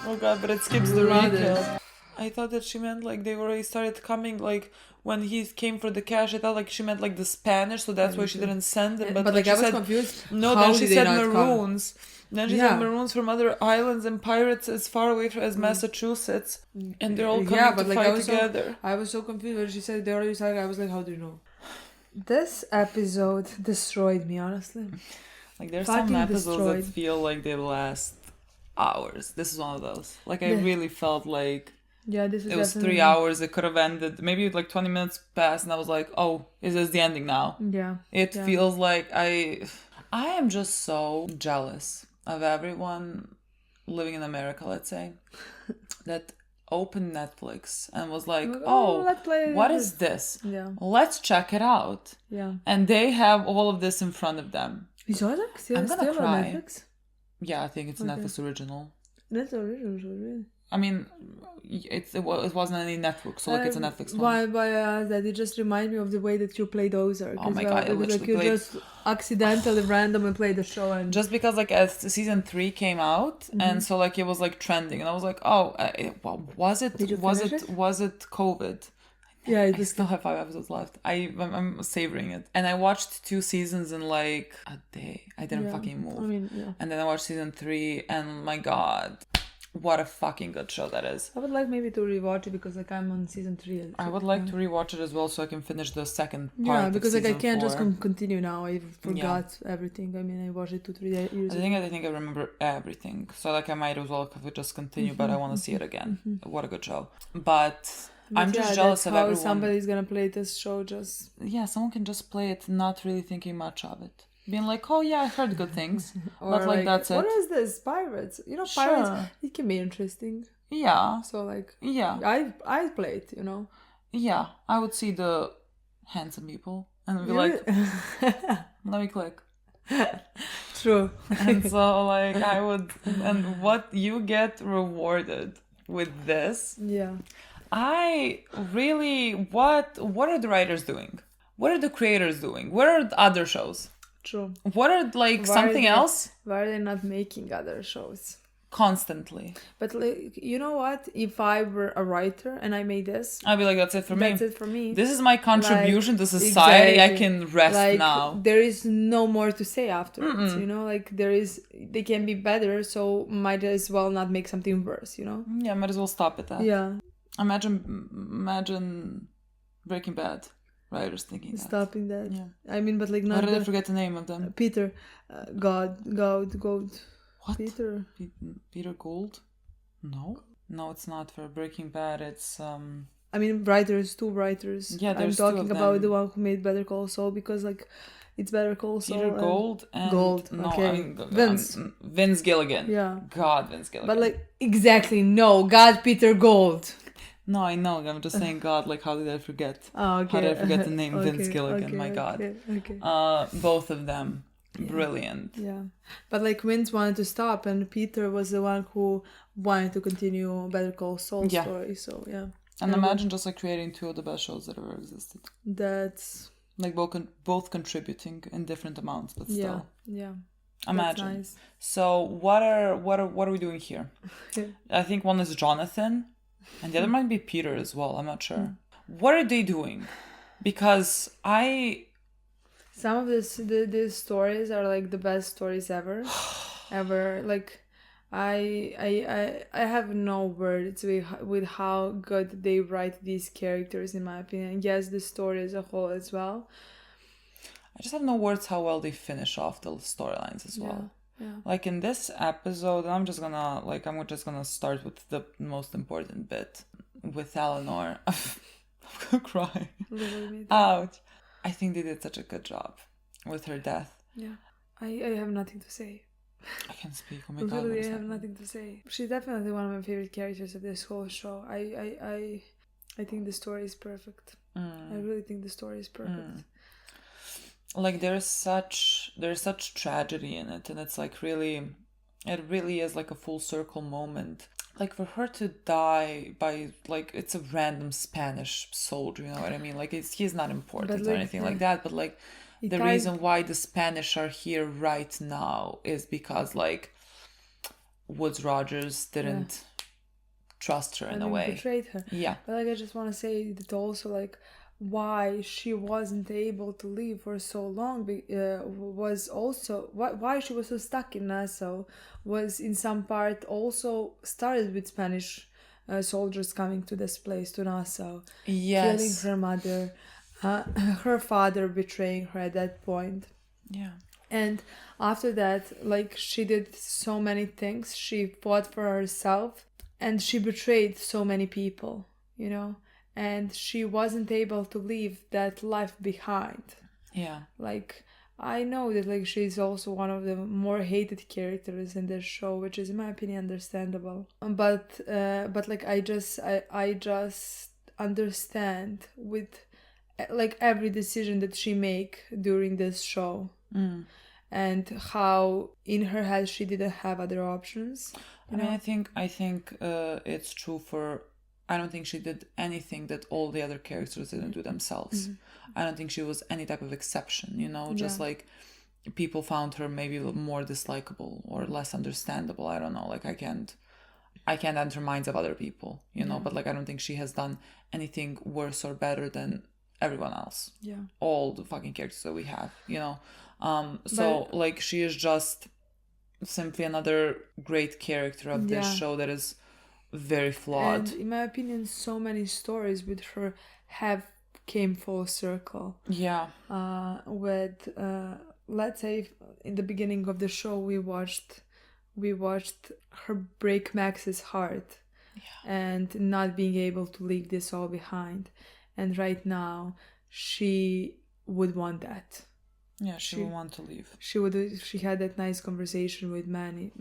oh god, but it skips the Love recap. I thought that she meant like they already started coming, like when he came for the cash. I thought like she meant like the Spanish, so that's why she didn't send them. But like she I was said, confused. No, How then she did they said not maroons. Then she Yeah. said maroons from other islands and pirates as far away as Massachusetts, and they're all coming to fight together. I was so confused when she said they already started. I was like, how do you know? This episode destroyed me, honestly. Like there's Fucking some episodes destroyed. that feel like they last hours. This is one of those. Like I really felt like this is it was 3 hours. It could have ended. Maybe like 20 minutes passed, and I was like, "Oh, is this the ending now?" Yeah. It feels like I am just so jealous of everyone living in America. Let's say that opened Netflix and was like, let's play what this. is this? Yeah. Let's check it out. Yeah. And they have all of this in front of them. Is it like still I'm gonna cry. on Netflix? Yeah, I think it's a Netflix original. That's original, really. I mean, it wasn't any Netflix, so like it's a Netflix one. Why that it just reminds me of the way that you played Ozark. Oh my god, it was like you just accidentally randomly played the show and just because like as season 3 came out and so like it was like trending and I was like, was it COVID? Yeah, I still have 5 episodes left. I'm savoring it. And I watched 2 seasons in like a day. I didn't fucking move. I mean, And then I watched season 3 and my god, what a fucking good show that is. I would like maybe to rewatch it because like I'm on season 3. I would like to rewatch it as well so I can finish the second part. Yeah, because like I can't 4. just continue now. I forgot everything. I mean, I watched it 2-3 years ago. I think I remember everything. So like I might as well just continue, but I want to see it again. What a good show. But I'm just jealous of everyone. Somebody's gonna play this show just... Yeah, someone can just play it not really thinking much of it. Being like, oh yeah, I heard good things. Or but like that's it. What is this? Pirates. You know, pirates, it can be interesting. Yeah. So like... Yeah. I played, you know. Yeah. I would see the handsome people and be like, let me click. True. And so like I would... And what you get rewarded with this... Yeah. I really... What are the writers doing? What are the creators doing? What are the other shows? True. What are like something else? Why are they not making other shows? Constantly. But like, you know what? If I were a writer and I made this, I'd be like, that's it for me. That's it for me. This is my contribution to society. Exactly. I can rest now. There is no more to say afterwards, you know? Like they can be better, so might as well not make something worse, you know? Yeah, might as well stop at that. Yeah. Imagine Breaking Bad. Writers thinking that. Stopping that. Yeah. I mean, but like not. How did I forget the name of them? Peter, God. What? Peter. Peter Gould? No, it's not for Breaking Bad. It's I mean, two writers. Yeah, there's I'm talking two of about them. the one who made Better Call Saul because like it's Better Call Saul. Peter Gould and Gold. No, Okay. I mean Vince Gilligan. Yeah. God, Vince Gilligan. But like exactly no, God, Peter Gould. No, I know. I'm just saying God. Like, how did I forget? Oh, okay. How did I forget the name Okay, Vince Gilligan? okay, My God. Okay. Both of them, brilliant. Yeah, but like Vince wanted to stop, and Peter was the one who wanted to continue Better Call Saul story. So yeah. And imagine just like creating 2 of the best shows that ever existed. That's like both contributing in different amounts, but still. Yeah. Imagine. That's nice. So what are we doing here? I think one is Jonathan. And the other might be Peter as well. I'm not sure. What are they doing? Because some of these stories are like the best stories ever. Like I have no words with how good they write these characters in my opinion. Yes, the story as a whole as well. I just have no words how well they finish off the storylines as well. Yeah. Like in this episode, I'm just gonna start with the most important bit with Elanor. I'm gonna cry. Ouch. I think they did such a good job with her death. Yeah. I have nothing to say. I can't speak. Oh my God. Literally, I have nothing to say. She's definitely one of my favorite characters of this whole show. I think the story is perfect. I really think the story is perfect. Like there's such tragedy in it, and it's like it really is like a full circle moment. Like for her to die by like it's a random Spanish soldier, you know what I mean? Like he's not important or anything like that, but like the reason why the Spanish are here right now is because like Woodes Rogers didn't trust her in a and way. betrayed her. Yeah. But like I just want to say that also like why she wasn't able to leave for so long was also why she was so stuck in Nassau was in some part also started with Spanish soldiers coming to this place, to Nassau, killing her mother, her father betraying her at that point. Yeah. And after that, like, she did so many things. She fought for herself and she betrayed so many people, you know, and she wasn't able to leave that life behind. Yeah. Like, I know that, like, she's also one of the more hated characters in this show, which is, in my opinion, understandable. But like, I just understand with, like, every decision that she make during this show. And how in her head she didn't have other options. I mean, I think it's true for. I don't think she did anything that all the other characters didn't do themselves. I don't think she was any type of exception. You know, just like people found her maybe more dislikable or less understandable. I don't know. Like I can't enter minds of other people. You know, but like I don't think she has done anything worse or better than everyone else. Yeah. All the fucking characters that we have. You know. So like she is just simply another great character of this show that is very flawed. And in my opinion, so many stories with her have came full circle. Yeah. With let's say in the beginning of the show we watched her break Max's heart and not being able to leave this all behind. And right now she would want that. Yeah, she would want to leave. She had that nice conversation with Maddie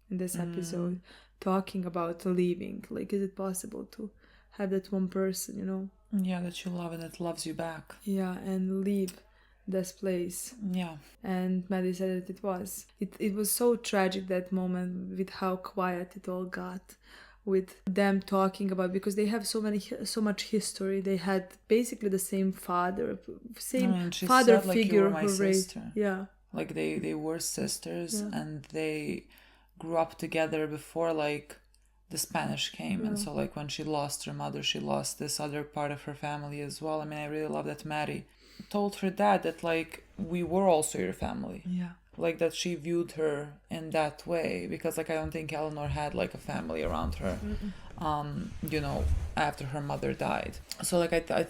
in this episode, talking about leaving. Like, is it possible to have that one person, you know? Yeah, that you love and that loves you back. Yeah, and leave this place. Yeah. And Maddie said that it was. It was so tragic, that moment, with how quiet it all got. With them talking about, because they have so much history. They had basically the same father father said, figure like, who raised. Yeah, like they were sisters and they grew up together before like the Spanish came, and so like when she lost her mother, she lost this other part of her family as well. I mean, I really love that Maddie told her dad that like we were also your family. Yeah. Like that she viewed her in that way, because like I don't think Elanor had like a family around her, you know, after her mother died. So like I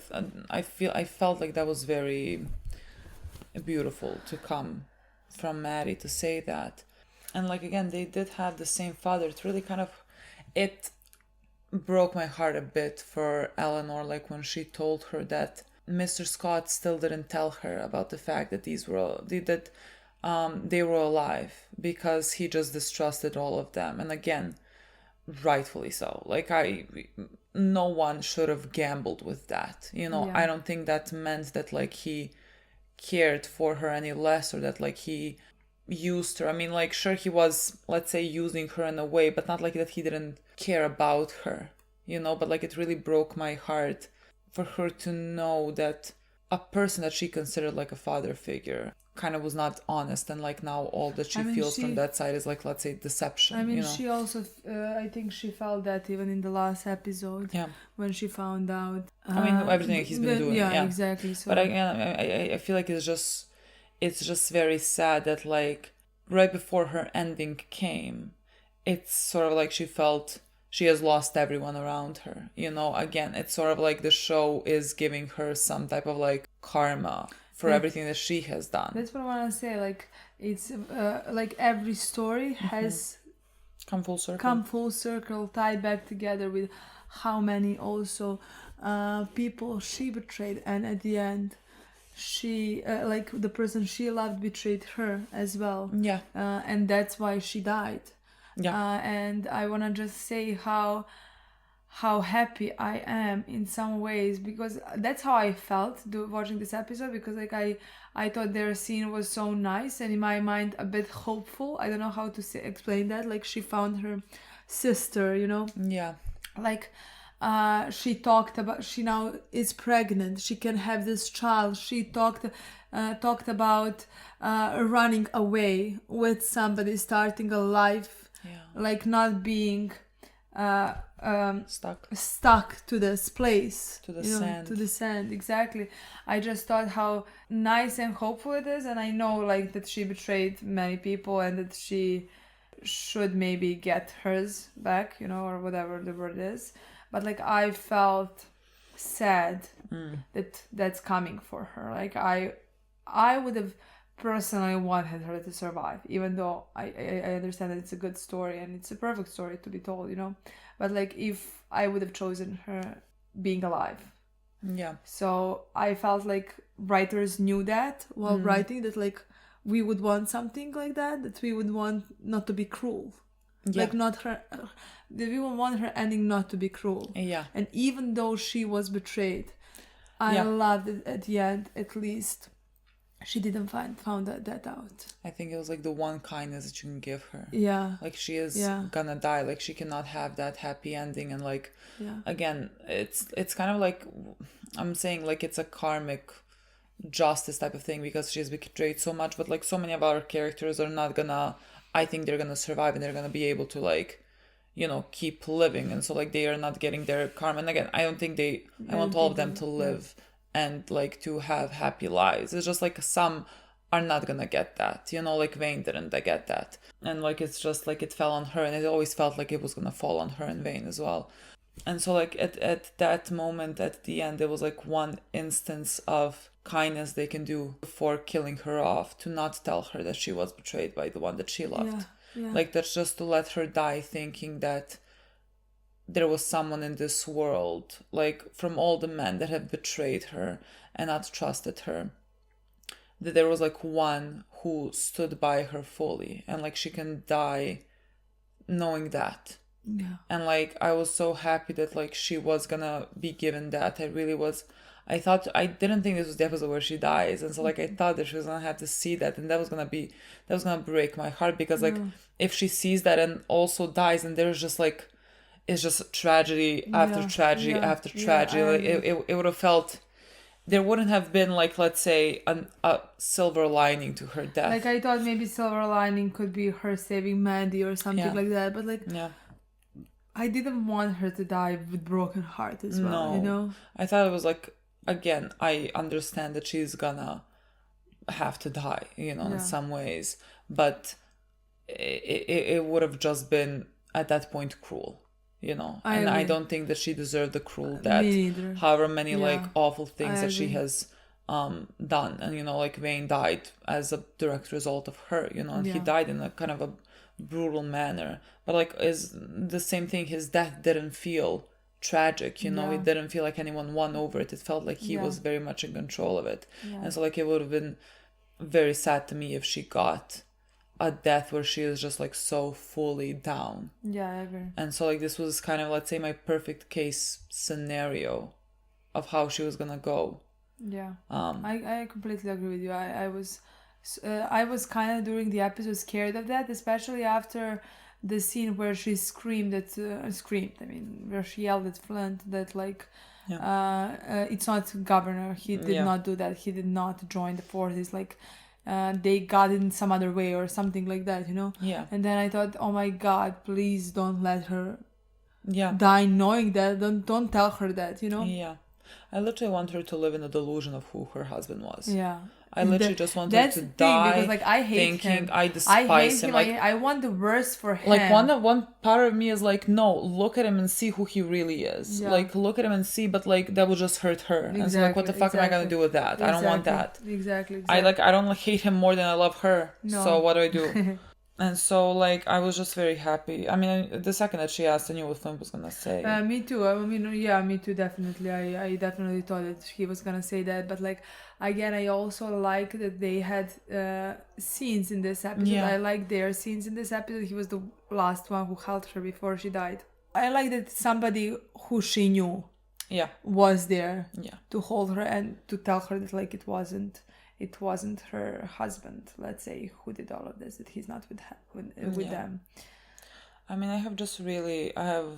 felt like that was very beautiful to come from Maddie to say that. And like again, they did have the same father. It really kind of broke my heart a bit for Elanor, like when she told her that Mr. Scott still didn't tell her about the fact that they were alive, because he just distrusted all of them. And again, rightfully so. Like no one should have gambled with that. You know, I don't think that meant that like he cared for her any less, or that like he used her. I mean, like, sure, he was, let's say, using her in a way, but not like that he didn't care about her, you know. But like it really broke my heart for her to know that a person that she considered like a father figure kind of was not honest, and like now all that she feels from that side is like, let's say, deception. I mean, you know? she also I think she felt that even in the last episode, when she found out I mean, everything he's been doing, exactly. So, but I feel like it's just very sad that like right before her ending came, it's sort of like she felt she has lost everyone around her, you know. Again, it's sort of like the show is giving her some type of like karma for everything that she has done. That's what I want to say. Like, it's like every story has come full circle, tied back together with how many also people she betrayed, and at the end she like the person she loved betrayed her as well. And that's why she died. And I want to just say how happy I am in some ways, because that's how I felt watching this episode, because like I thought their scene was so nice and in my mind a bit hopeful. I don't know how to explain that. Like, she found her sister, you know. Like she talked about, she now is pregnant, she can have this child. She talked about running away with somebody, starting a life, like not being stuck to this place, to the sand. To the sand, exactly. I just thought how nice and hopeful it is, and I know like that she betrayed many people and that she should maybe get hers back, or whatever the word is. But like I felt sad that that's coming for her. Like I would have personally wanted her to survive, even though I understand that it's a good story and it's a perfect story to be told, but like if I would have chosen her being alive. Yeah. So I felt like writers knew that while writing, that like we would want something like that we would want not to be cruel. Yeah. Like not her, we would want her ending not to be cruel. Yeah. And even though she was betrayed, I loved it at the end, at least she didn't found that out. I think it was like the one kindness that you can give her. Yeah. Like she is gonna die. Like she cannot have that happy ending. And like, again, it's kind of like, I'm saying like it's a karmic justice type of thing because she's betrayed so much. But like so many of our characters are not gonna, I think they're gonna survive and they're gonna be able to like, keep living. And so like they are not getting their karma. And again, I don't think I want all of them to live and like to have happy lives. It's just like some are not gonna get that, like Vane didn't get that. And like it's just like it fell on her, and it always felt like it was gonna fall on her and Vane as well. And so like at that moment at the end, there was like one instance of kindness they can do before killing her off, to not tell her that she was betrayed by the one that she loved. Yeah. Like that's just to let her die thinking that there was someone in this world, like from all the men that have betrayed her and not trusted her, that there was like one who stood by her fully, and like she can die knowing that. Yeah. And like I was so happy that like she was gonna be given that. I didn't think this was the episode where she dies, and so like I thought that she was gonna have to see that, and that was gonna break my heart, because like if she sees that and also dies, and there's just like, it's just tragedy after tragedy after tragedy. Like it would have felt, there wouldn't have been like, let's say, a silver lining to her death. Like I thought maybe silver lining could be her saving Mandy or something like that, but like I didn't want her to die with broken heart as well. I thought it was like, again, I understand that she's gonna have to die, in some ways, but it would have just been at that point cruel. I don't think that she deserved the cruel death. However many like awful things that she has done, and like Vane died as a direct result of her, and he died in a kind of a brutal manner, but like is the same thing. His death didn't feel tragic, it didn't feel like anyone won over it. It felt like he was very much in control of it. And so like it would have been very sad to me if she got a death where she is just like so fully down. I agree. And so like this was kind of, let's say, my perfect case scenario of how she was gonna go. I completely agree with you. I was kind of during the episode scared of that, especially after the scene where she screamed where she yelled at Flint that like it's not Governor, he did not do that, he did not join the forces, like they got it in some other way or something like that, and then I thought, oh my god, please don't let her die knowing that. Don't tell her that, I literally want her to live in a delusion of who her husband was. I literally just want her to die, because like I hate thinking him. I despise him. Like I want the worst for him. Like one part of me is like, no, look at him and see who he really is. Like look at him and see, but like that will just hurt her. Exactly, and so like, what the fuck am I gonna do with that? I don't want that. Exactly. I don't like hate him more than I love her. No. So what do I do? And so, like, I was just very happy. I mean, the second that she asked, I knew what Flint was gonna say. Me too. I mean, me too, definitely. I definitely thought that he was gonna say that. But, like, again, I also like that they had scenes in this episode. I like their scenes in this episode. He was the last one who held her before she died. I like that somebody who she knew was there to hold her and to tell her that, like, it wasn't her husband, let's say, who did all of this, that he's not with them. I mean, I have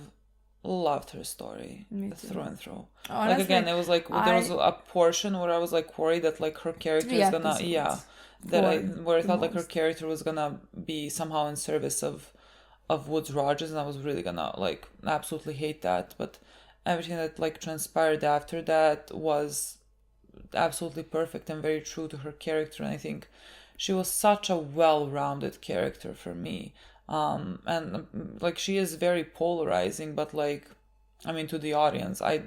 loved her story through and through. Honestly, like, again, it was like there was a portion where I was like worried that like her character is gonna where I thought like her character was gonna be somehow in service of of Woods Rogers, and I was really gonna like absolutely hate that. But everything that like transpired after that was absolutely perfect and very true to her character. And I think she was such a well-rounded character for me. And like she is very polarizing, but like, I mean, to the audience, I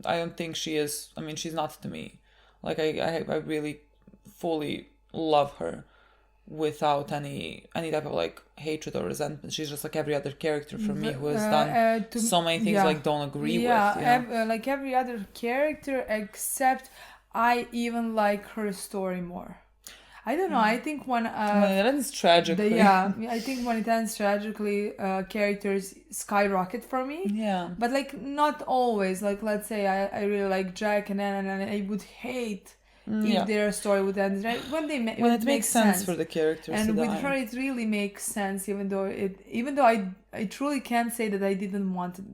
don't think she is. I mean, she's not to me. Like I really fully love her without any type of like hatred or resentment. She's just like every other character for me who has done so many things like don't agree with. Like every other character, except I even like her story more. I don't know. I think when it ends tragically. I think when it ends tragically, characters skyrocket for me. Yeah. But like not always. Like let's say I really like Jack and Anne, and I would hate if their story would end right when it makes sense for the characters. And with her, it really makes sense, even though I truly can't say that I didn't want it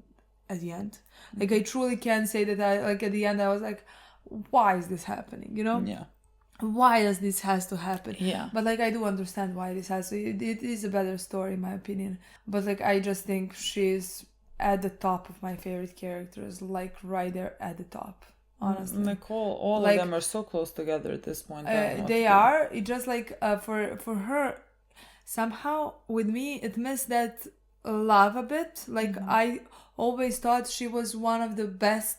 at the end. Like I truly can't say that I like at the end I was like, why is this happening? You know? Yeah. Why does this has to happen? Yeah. But like I do understand why this has to. It is a better story in my opinion. But like I just think she's at the top of my favorite characters, like right there at the top. Honestly, Nicole, all like, of them are so close together at this point. They are. It just like for her, somehow with me it missed that love a bit. Like I always thought she was one of the best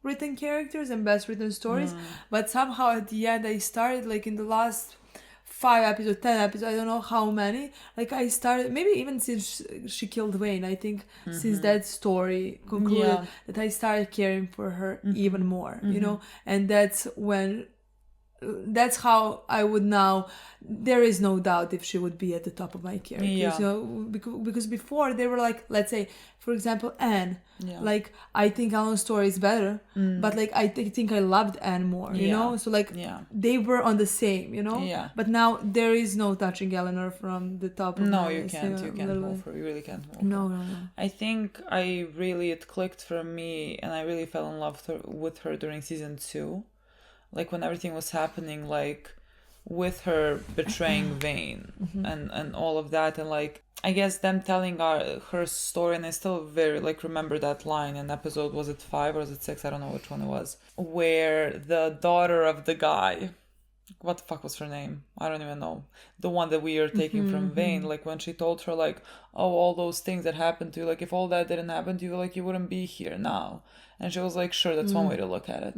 written characters and best written stories, but somehow at the end I started like in the last 5 episodes, 10 episodes, I don't know how many, like I started maybe even since she killed Wayne, I think since that story concluded that I started caring for her even more, you know, and that's how I would now. There is no doubt if she would be at the top of my characters, you know, because before they were like, let's say for example Anne, like I think Eleanor's story is better, but like I think I loved Anne more, you know, so like they were on the same, you know, but now there is no touching Elanor from the top of my list. You can't move her, you really can't move no. I think it clicked for me and I really fell in love with her during season 2. Like when everything was happening, like with her betraying Vane and all of that, and like I guess them telling her story, and I still very like remember that line in episode, was it 5 or was it 6? I don't know which one it was, where the daughter of the guy, what the fuck was her name? I don't even know. The one that we are taking from Vane, like when she told her like, oh, all those things that happened to you, like if all that didn't happen to you, like you wouldn't be here now. And she was like, sure, that's one way to look at it.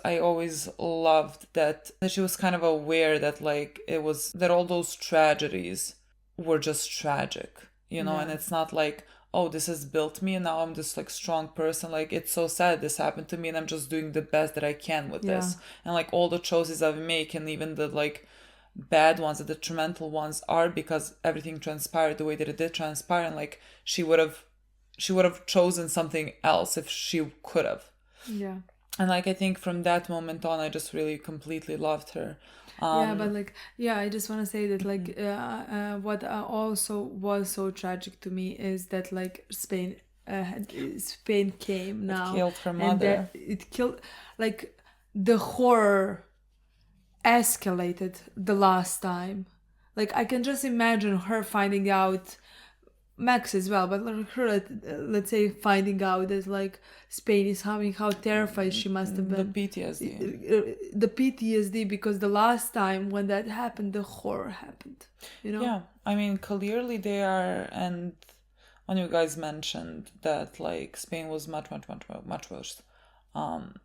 I always loved that she was kind of aware that like it was, that all those tragedies were just tragic, you know, and it's not like, oh, this has built me and now I'm this like strong person. Like it's so sad this happened to me and I'm just doing the best that I can with this. And like all the choices I make and even the like bad ones, the detrimental ones, are because everything transpired the way that it did transpire, and like she would have chosen something else if she could have. And like I think from that moment on I just really completely loved her. I just want to say that like what also was so tragic to me is that like Spain came now, it killed her mother, and that it killed, like the horror escalated the last time. Like I can just imagine her finding out, Max as well, but like her, let's say, finding out that like Spain is coming, how terrified she must have been. The PTSD, because the last time when that happened, the horror happened, you know? Yeah, I mean, clearly they are, and when you guys mentioned that like Spain was much worse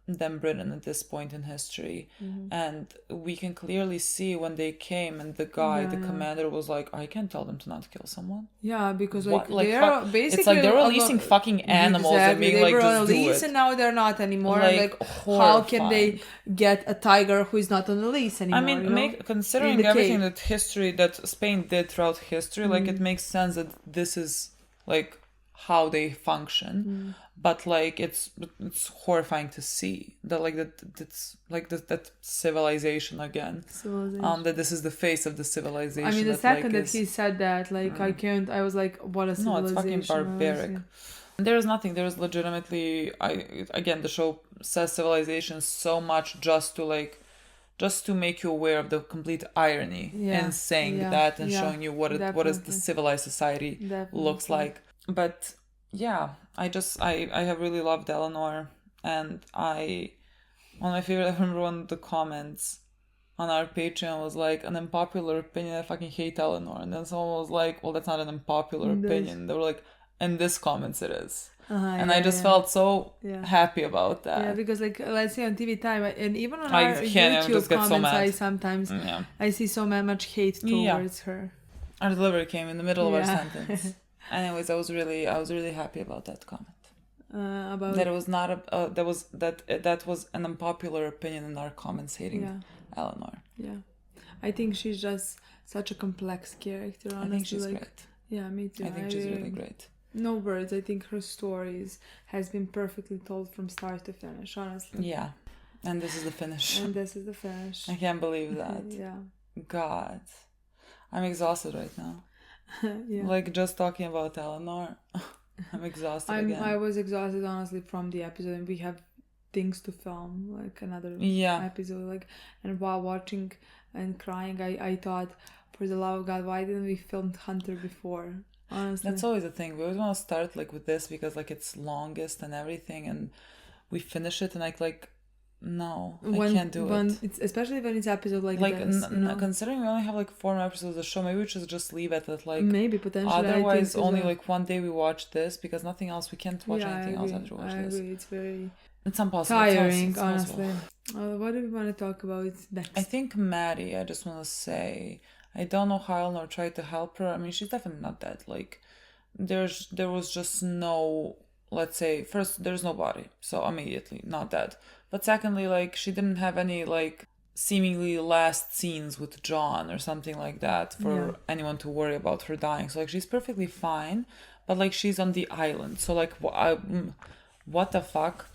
than Britain at this point in history, and we can clearly see when they came and the guy, the commander, was like, I can't tell them to not kill someone. Because like they're basically, it's like they're releasing fucking animals and being like, just do it. And now they're not anymore. Like how can they get a tiger who is not on the lease anymore? I mean, considering everything that Spain did throughout history, like it makes sense that this is like how they function. But like it's horrifying to see that like that's like that civilization again. That this is the face of the civilization. I mean, the second that he said that, like I was like, what a civilization. No, it's fucking barbaric. There's nothing. There's legitimately, again, the show says civilization so much just to like just to make you aware of the complete irony in saying that and showing you what is the civilized society looks like. But yeah, I have really loved Elanor, and one of my favorite, I remember one of the comments on our Patreon was like, an unpopular opinion, I fucking hate Elanor. And then someone was like, well, that's not an unpopular opinion. They were like, in this comments it is. And I just felt so happy about that. Yeah, because like, let's say on TV Time, and even on our YouTube comments, I sometimes I see so much hate towards her. Our delivery came in the middle of our sentence. Anyways, I was really happy about that comment. About that it was not that was an unpopular opinion in our comments hating Elanor. Yeah, I think she's just such a complex character. Honestly, I think she's great. Yeah, me too. I think she's really great. No words. I think her stories has been perfectly told from start to finish. Honestly. Yeah, and this is the finish. I can't believe that. Yeah. God, I'm exhausted right now. Yeah. Like just talking about Elanor. I'm exhausted again. I was exhausted honestly from the episode, and we have things to film, like another episode, like, and while watching and crying, I thought, for the love of God, why didn't we film Hunter before? Honestly, that's always the thing. We always want to start like with this because like it's longest and everything, and we finish it and like no, I can't do it. It's, especially when it's episode like this. Considering we only have like 4 more episodes of the show, maybe we should just leave it at like maybe potentially. Otherwise, only like one day we watch this because nothing else. We can't watch anything else after watch this. I agree. It's impossible. Tiring, it's honestly. What do we want to talk about next? I think Maddie. I just want to say, I don't know how Elanor tried to help her. I mean, she's definitely not dead. Like, there was just no. Let's say first, there's no body, so immediately not dead. But secondly, like, she didn't have any, like, seemingly last scenes with John or something like that for anyone to worry about her dying. So, like, she's perfectly fine, but, like, she's on the island. So, like, what the fuck?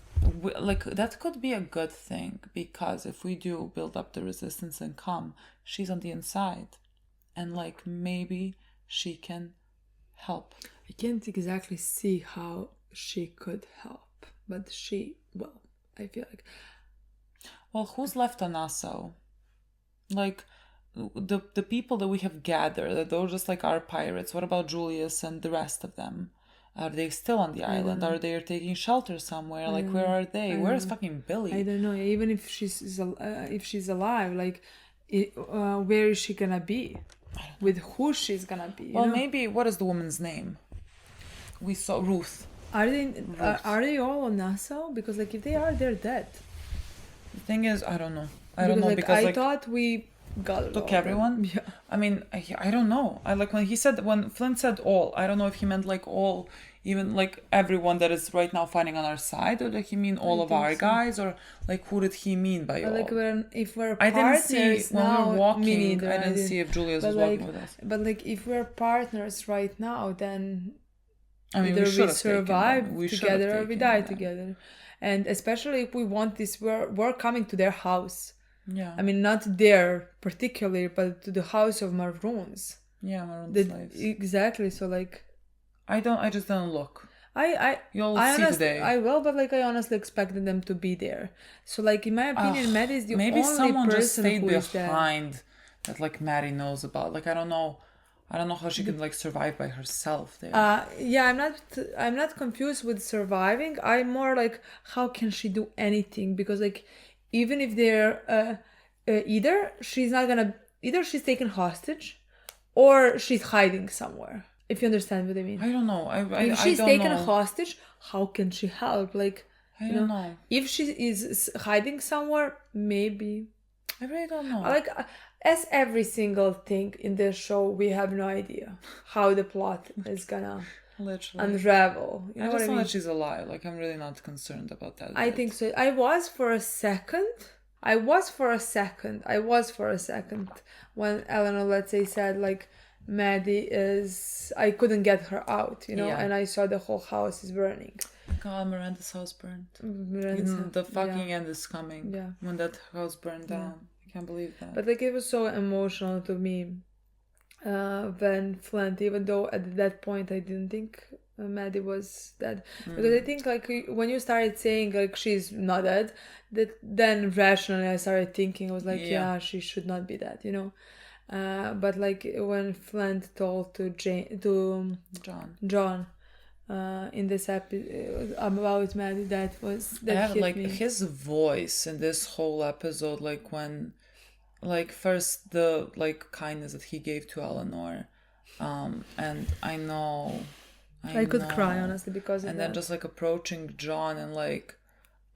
Like, that could be a good thing, because if we do build up the resistance and come, she's on the inside. And, like, maybe she can help. I can't exactly see how she could help, but I feel like... Well, who's left on Nassau? Like, the people that we have gathered, that those just like our pirates. What about Julius and the rest of them? Are they still on the island? Are they taking shelter somewhere? Like, where are they? Where's fucking Billy? I don't know. Even if she's alive, like, where is she gonna be? With who she's gonna be? Well, maybe, what is the woman's name? We saw Ruth. Are they all on Nassau? Because like if they are, they're dead. The thing is, I don't know. Because I thought we got took everyone. Yeah. I mean, I don't know. When Flint said all, I don't know if he meant like all, even like everyone that is right now fighting on our side, or did he mean all of our guys, or like who did he mean by all? Like if we're I partners didn't see when now, we were walking. I didn't see if Julius was walking with us. But like if we're partners right now, then I mean, either we survive together or we die together. And especially if we want this, we're coming to their house. Yeah. I mean, not there particularly, but to the house of Maroons. Yeah, Maroon slaves. Exactly. So like, I just don't look. You'll see today. I will, but like I honestly expected them to be there. So like in my opinion, Maddie is the only person who is there. Maybe someone just stayed behind that like Maddie knows about. Like I don't know how she can like survive by herself there. I'm not confused with surviving. I'm more like, how can she do anything? Because like, even if they're either she's taken hostage, or she's hiding somewhere. If you understand what I mean. I don't know. If she's taken hostage, how can she help? Like, I don't know. If she is hiding somewhere, maybe. I really don't know. Like, as every single thing in this show, we have no idea how the plot is gonna unravel. You know I just know that she's alive. Like, I'm really not concerned about that. I think so. I was for a second when Elanor, let's say, said like, Maddie is... I couldn't get her out, and I saw the whole house is burning. God, Miranda's house burned. The fucking end is coming. Yeah. When that house burned down. I can't believe that. But like, it was so emotional to me when Flint, even though at that point I didn't think Maddie was dead. Because I think like when you started saying like she's not dead, that then rationally I started thinking, I was like, yeah, she should not be dead, you know. But like when Flint told to John in this episode about Maddie, that hit like me. His voice in this whole episode, like when, like first the like kindness that he gave to Elanor, and I could cry honestly because of and that. then just like approaching John, and like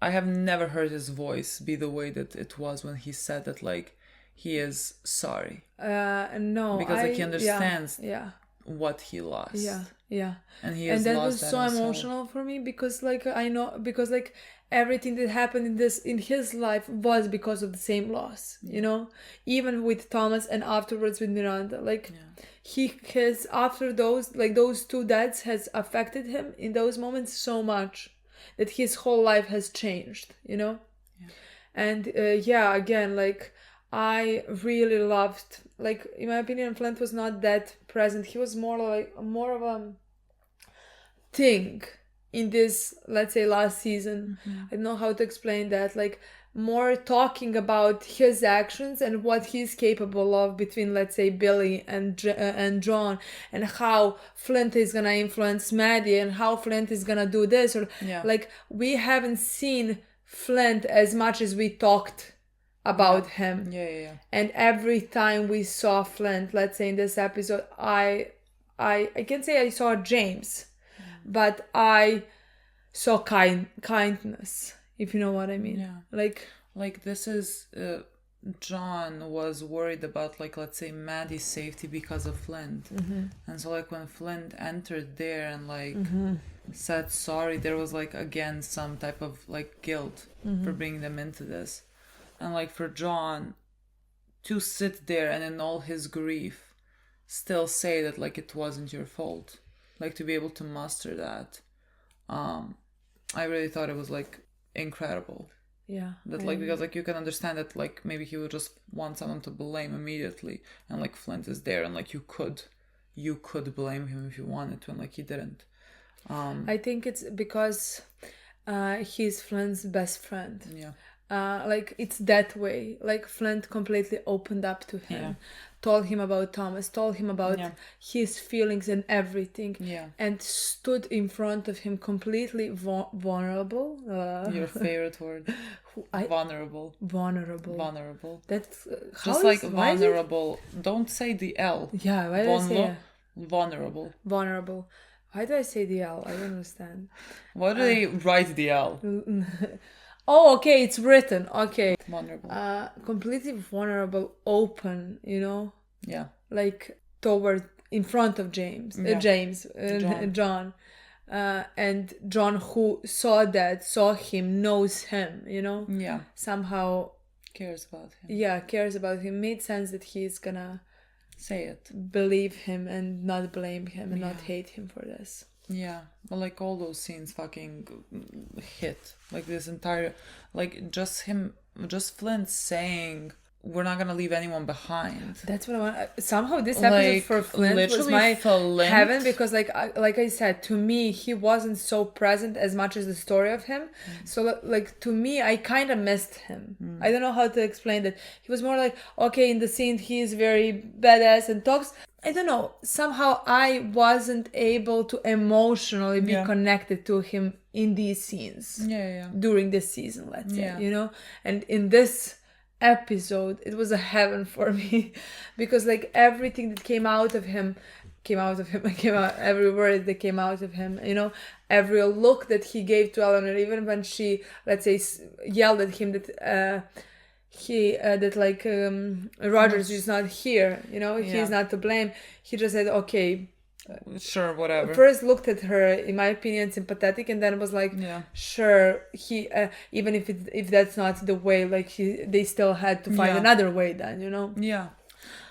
I have never heard his voice be the way that it was when he said that like he is sorry. No, because like he understands what he lost. Yeah. And he has that lost was that so himself. emotional for me because like I know, because like everything that happened in his life was because of the same loss, you know, even with Thomas and afterwards with Miranda, like he has, after those two deaths has affected him in those moments so much that his whole life has changed, you know. And again, like I really loved, like in my opinion, Flint was not that present. He was more of a thing in this, let's say, last season. I don't know how to explain that. Like more talking about his actions and what he's capable of between, let's say, Billy and John, and how Flint is gonna influence Maddie, and how Flint is gonna do this, or like we haven't seen Flint as much as we talked about him. And every time we saw Flint, let's say in this episode, I can't say I saw James, but I saw kindness, if you know what I mean. Like this is John was worried about, like, let's say Maddie's safety because of Flint. And so like when Flint entered there and like said sorry, there was like again some type of like guilt for bringing them into this. And like for John to sit there and in all his grief still say that like it wasn't your fault, like to be able to muster that, I really thought it was like incredible. Because like you can understand that like maybe he would just want someone to blame immediately, and like Flint is there and like you could blame him if you wanted to, and like he didn't. I think it's because he's Flint's best friend. Like it's that way. Like Flint completely opened up to him, told him about Thomas, told him about his feelings and everything, and stood in front of him completely vulnerable. Your favorite word? Vulnerable. That's just like vulnerable. Don't say the L. Yeah, why do I say it? Vulnerable. Why do I say the L? I don't understand. Why do they write the L? Oh, okay, it's written. Okay. Vulnerable. Completely vulnerable, open, you know? Yeah. Like in front of John. And John, who saw him, knows him, you know? Yeah. Somehow cares about him. Yeah, cares about him. Made sense that he's gonna say it. Believe him and not blame him and not hate him for this. Yeah, well, like all those scenes fucking hit. Like this entire, like just Flint saying, we're not gonna leave anyone behind. That's what I want. Somehow this episode for Flint was my heaven, because like I said, to me he wasn't so present as much as the story of him. So like to me, I kind of missed him. I don't know how to explain that. He was more like, okay, in the scene he is very badass and talks. I don't know. Somehow I wasn't able to emotionally be connected to him in these scenes. During this season, let's say, you know, and in this episode it was a heaven for me, because like everything that came out every word that came out of him, you know, every look that he gave to Elanor, even when she, let's say, yelled at him that Rogers is not here, you know, he's not to blame. He just said, okay, sure, whatever. First looked at her, in my opinion, sympathetic, and then was like, sure, he even if that's not the way, like they still had to find another way then, you know. Yeah,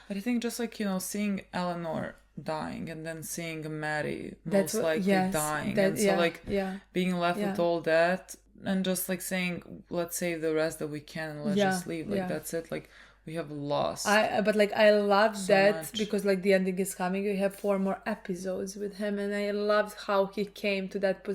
but I think just like, you know, seeing Elanor dying and then seeing Maddie most likely dying, and so being left with all that, and just like saying, let's save the rest that we can and let's just leave, like that's it, like we have lost. But like I loved so that much. because like the ending is coming. We have 4 more episodes with him, and I loved how he came to that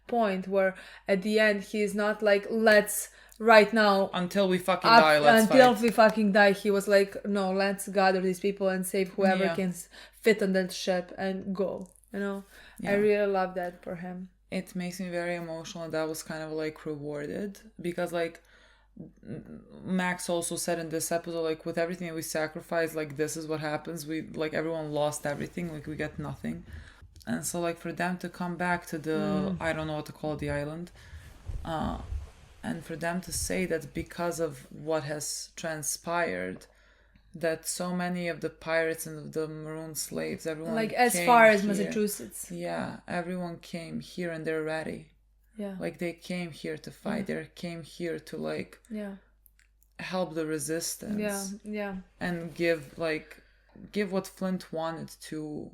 point where at the end he's not like, let's right now until we fucking die, let's until fight. we fucking die. He was like, no, let's gather these people and save whoever can fit on that ship and go, you know. I really love that for him. It makes me very emotional, and that was kind of like rewarded because like Max also said in this episode, like with everything that we sacrificed, like this is what happens. We like everyone lost everything, like we get nothing. And so like for them to come back to the I don't know what to call the island, and for them to say that because of what has transpired, that so many of the pirates and the maroon slaves, everyone like as far as here. Massachusetts, everyone came here and they're ready. Like they came here to fight. They came here to like help the resistance. And give what Flint wanted to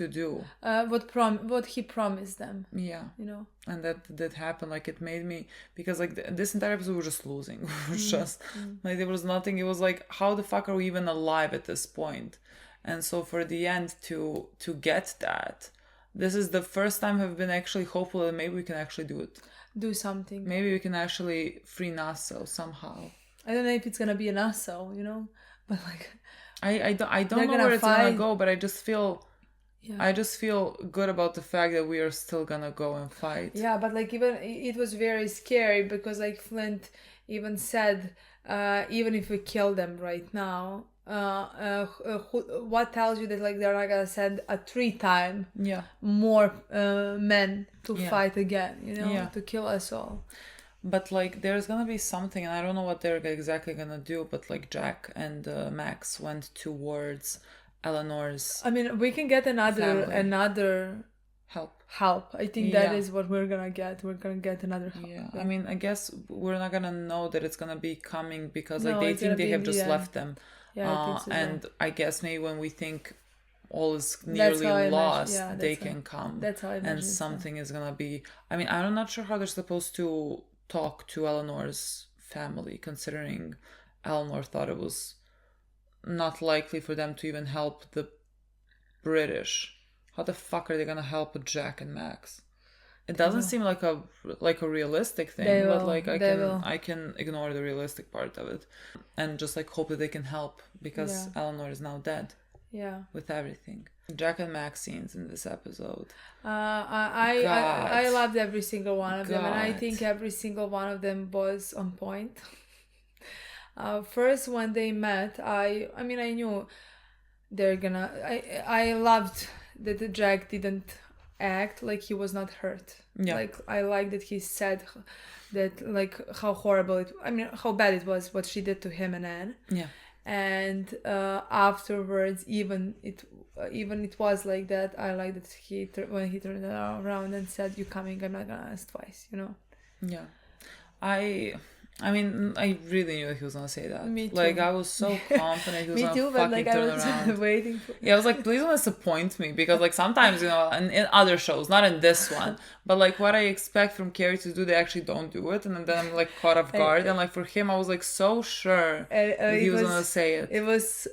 do. What he promised them. You know. And that happened. Like it made me, because like this entire episode was just losing. It was just like there was nothing. It was like, how the fuck are we even alive at this point? And so for the end to get that. This is the first time I've been actually hopeful that maybe we can actually do something. Maybe we can actually free Nassau somehow. I don't know if it's gonna be a Nassau, you know, but like I don't know where it's gonna go, but I just feel good about the fact that we are still gonna go and fight. Yeah, but like even it was very scary because like Flint even said, even if we kill them right now. What tells you that like they're not gonna send a 3-time more men to fight again, you know, to kill us all. But like there's gonna be something, and I don't know what they're exactly gonna do, but like Jack and Max went towards Eleanor's we can get another help. I think that is what we're gonna get. We're gonna get another help. I guess we're not gonna know that it's gonna be coming because like they think they have just left them. I think so, and I guess maybe when we think all is nearly lost, they can come. That's how I imagine. And something is gonna be. I'm not sure how they're supposed to talk to Eleanor's family, considering Elanor thought it was not likely for them to even help the British. How the fuck are they gonna help Jack and Max? It doesn't seem like a realistic thing, but like I can ignore the realistic part of it and just like hope that they can help because Elanor is now dead. With everything. Jack and Max scenes in this episode. I loved every single one of them, and I think every single one of them was on point. First when they met, I knew they're gonna. I loved that Jack didn't act like he was not hurt. Like I like that he said that like how horrible how bad it was what she did to him and Anne. And afterwards even it was like that. I like that when he turned around and said, "You coming? I'm not gonna ask twice," you know. I really knew that he was gonna say that. Me too. Like I was so confident he was gonna fucking turn around. I was waiting for. I was like, please don't disappoint me, because like sometimes, you know, in other shows, not in this one, but like what I expect from Carrie to do, they actually don't do it, and then I'm like caught off guard. And like for him, I was like so sure that he was gonna say it. It was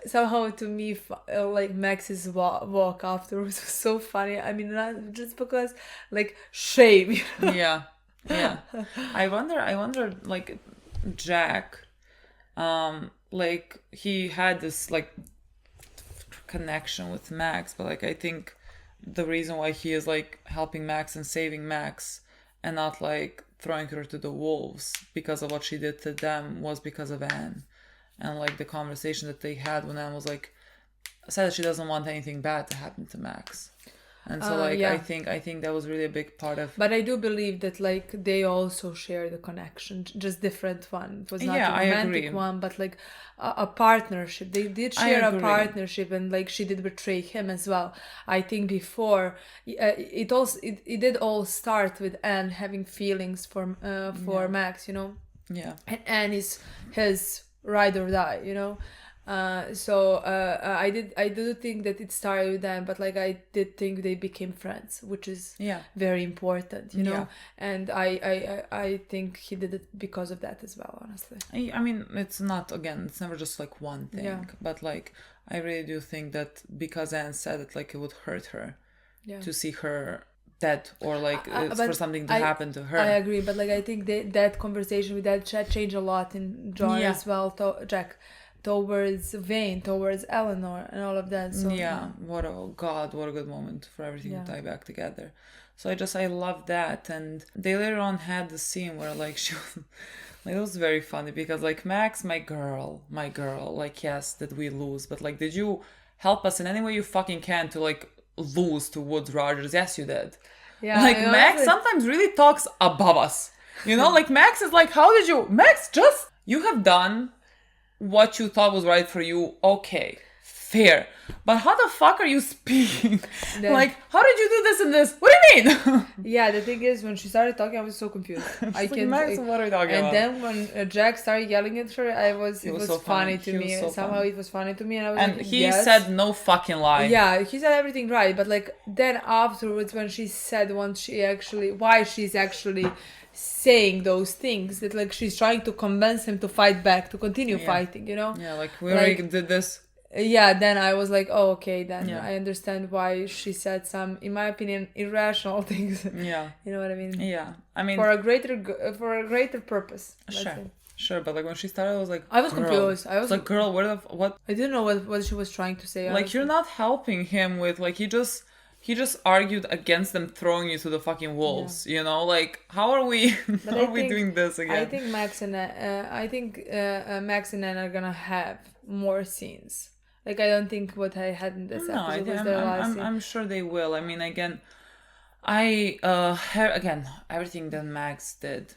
somehow to me like Max's walk afterwards was so funny. Not just because like shame, you know? I wonder like Jack like he had this like connection with Max, but like I think the reason why he is like helping Max and saving Max and not like throwing her to the wolves because of what she did to them was because of Anne, and like the conversation that they had when Anne was like said that she doesn't want anything bad to happen to Max. And so I think that was really a big part of. But I do believe that like they also share the connection, just different one. It was not a romantic one, but like a partnership. They did share a partnership, and like she did betray him as well. I think before it did all start with Anne having feelings for Max, you know. And Anne is his ride or die, you know. I do think that it started with them, but like I did think they became friends, which is very important, you know. And I think he did it because of that as well, honestly. I mean, it's never just like one thing, but like I really do think that because Anne said it, like it would hurt her to see her dead, or like for something to happen to her. I agree, but like I think that conversation with that chat changed a lot in John as well, Jack, towards Vane, towards Elanor, and all of that. So what a good moment for everything to tie back together. So I love that. And they later on had the scene where like she was like, it was very funny because like, Max, my girl, like, yes, did we lose, but like, did you help us in any way you fucking can to like lose to Woods Rogers? Yes, you did. Yeah, like Max sometimes really talks above us, you know. Like Max is like, how did you, Max, just, you have done what you thought was right for you, okay, fair, but how the fuck are you speaking? Like, how did you do this and this? What do you mean? Yeah, the thing is, when she started talking, I was so confused. I can't. Max, what are we talking about? And then when Jack started yelling at her, it was so funny to me. Somehow it was funny to me, and I was like, he said no fucking lie. Yeah, he said everything right, but like then afterwards, when she said why she's actually saying those things, that like she's trying to convince him to fight back, to continue fighting, you know. Yeah, like we already did this. Yeah, then I was like, oh, okay, then I understand why she said some, in my opinion, irrational things. Yeah. You know what I mean? Yeah. I mean, for a greater purpose. Sure, but like when she started, I was like, I was confused. I was like, girl, what? I didn't know what she was trying to say. Like, honestly. You're not helping him with, like, he just argued against them throwing you to the fucking wolves, you know? Like, how are we doing this again? I think Max and Anne are gonna have more scenes. Like, I don't think what I had in this episode was their last scene. I'm sure they will. I mean, again, everything that Max did,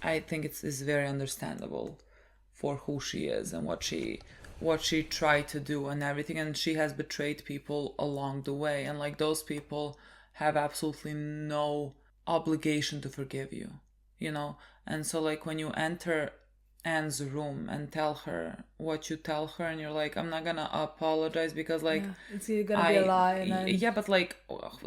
I think is very understandable for who she is and what she tried to do and everything, and she has betrayed people along the way, and like those people have absolutely no obligation to forgive you, you know. And so like when you enter Anne's room and tell her what you tell her, and you're like, I'm not gonna apologize because like it's gonna be a lie, and then... but like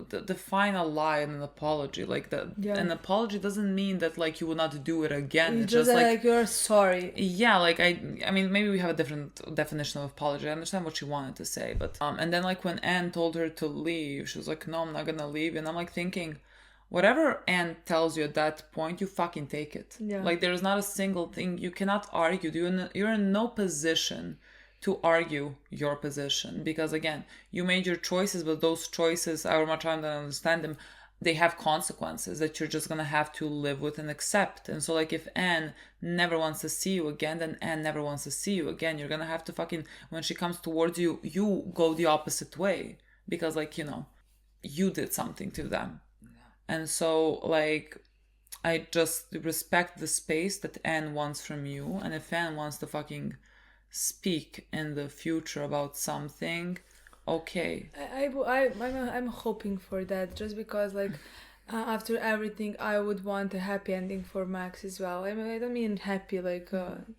the final lie and an apology, like an apology doesn't mean that like you will not do it again. It's just like you're sorry. Yeah, like I mean maybe we have a different definition of apology. I understand what she wanted to say, but and then like when Anne told her to leave, she was like, no, I'm not gonna leave. And I'm like thinking, whatever Anne tells you at that point, you fucking take it. Yeah. Like, there's not a single thing. You cannot argue. You're in no position to argue your position. Because, again, you made your choices, but those choices, however much I don't understand them, they have consequences that you're just going to have to live with and accept. And so, like, if Anne never wants to see you again, then Anne never wants to see you again. You're going to have to fucking, when she comes towards you, you go the opposite way. Because, like, you know, you did something to them. And so, like, I just respect the space that Anne wants from you. And if Anne wants to fucking speak in the future about something, okay. I'm hoping for that, just because, like, after everything, I would want a happy ending for Max as well. I mean, I don't mean happy, like,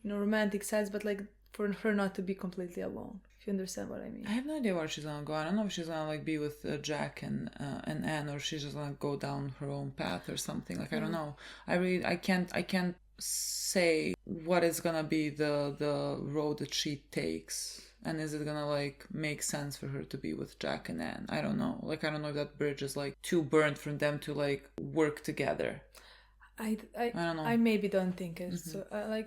romantic sense, but, like, for her not to be completely alone. If you understand what I mean. I have no idea where she's gonna go. I don't know if she's gonna like be with Jack and Anne, or she's just gonna go down her own path or something. Like I don't know. I can't say what is gonna be the road that she takes, and is it gonna like make sense for her to be with Jack and Anne? I don't know. Like I don't know if that bridge is like too burnt for them to like work together. I don't know. I maybe don't think it's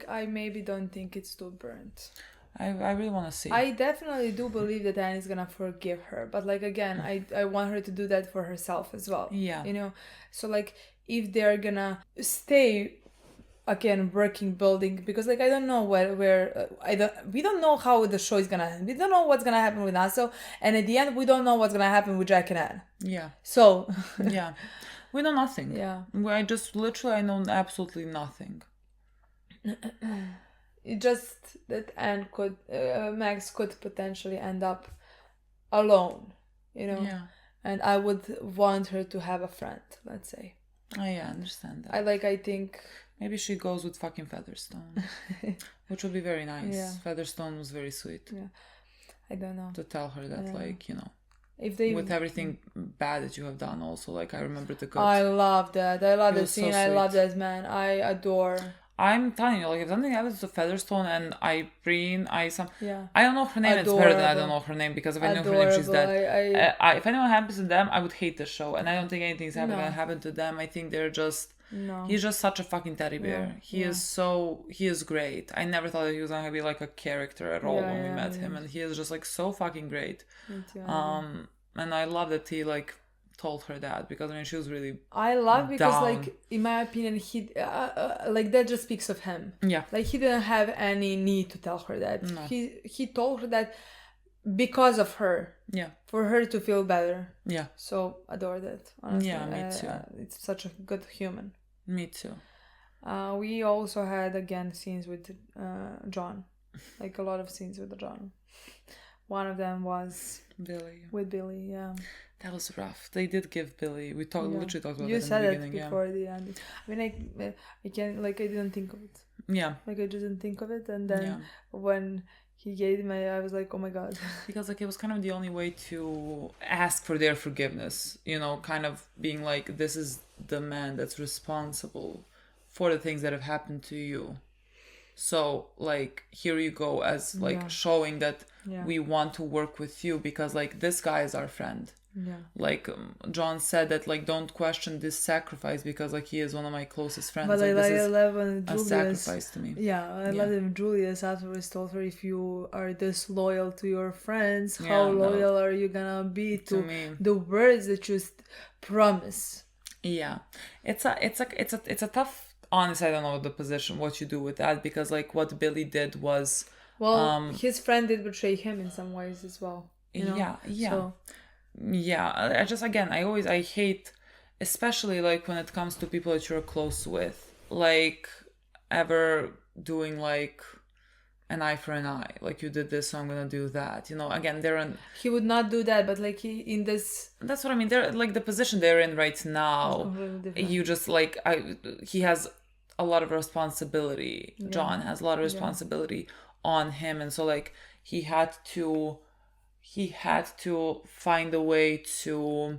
I maybe don't think it's too burnt. I really want to see. I definitely do believe that Anne is gonna forgive her, but like again, I want her to do that for herself as well. Yeah, you know. So like, if they're gonna stay again building, because like I don't know we don't know how the show is gonna end. We don't know what's gonna happen with Nassau, and at the end we don't know what's gonna happen with Jack and Anne. Yeah. So yeah, we know nothing. Yeah. I know absolutely nothing. It just that Anne Max could potentially end up alone, you know. Yeah. And I would want her to have a friend, let's say. Oh yeah, I understand that. I think Maybe she goes with fucking Featherstone. Which would be very nice. Yeah. Featherstone was very sweet. Yeah. I don't know. To tell her that, like, you know, if they with everything bad that you have done also, like, I remember the good. I love that. I love that scene. So I love sweet. that man. I adore. I'm telling you, like, if something happens to Featherstone and Irene, I don't know her name. Adorable. It's better than I don't know her name, because if I knew her name, she's dead. If anyone happens to them, I would hate the show, and I don't think anything's gonna happen to them. I think they're just. No. He's just such a fucking teddy bear. He is great. I never thought that he was gonna be like a character at all when we met him, and he is just like so fucking great. And I love that he like told her that, because I mean she was really because down. like in my opinion he like that just speaks of him. Yeah. Like he didn't have any need to tell her that. No. He told her that because of her. Yeah. For her to feel better. Yeah. So adore that. Honestly. Yeah, me too. It's such a good human. Me too. We also had again scenes with John, like a lot of scenes with John. One of them was Billy. With Billy, yeah. That was rough. They did give Billy. We literally talked about you that said in the beginning. You said it before the end. I mean, I can't, like, I didn't think of it. Yeah. Like, I didn't think of it, and then when he gave me, I was like, oh my god. Because like it was kind of the only way to ask for their forgiveness, you know, kind of being like, this is the man that's responsible for the things that have happened to you. So like, here you go, as like showing that we want to work with you, because like this guy is our friend. Yeah. Like John said that like, don't question this sacrifice, because like he is one of my closest friends. But like, I love when a sacrifice to me. Yeah, I love when Julius afterwards told her, if you are this loyal to your friends, how loyal are you gonna be to me. The words that you promise? Yeah, it's a tough. Honestly, I don't know the position, what you do with that, because like what Billy did was, his friend did betray him in some ways as well. You know? So, yeah, I hate, especially like when it comes to people that you're close with, like ever doing like an eye for an eye, like you did this, so I'm gonna do that, you know. Again, he would not do that, but like that's what I mean, they're like the position they're in right now, you just like he has a lot of responsibility. John has a lot of responsibility on him, and so like he had to find a way to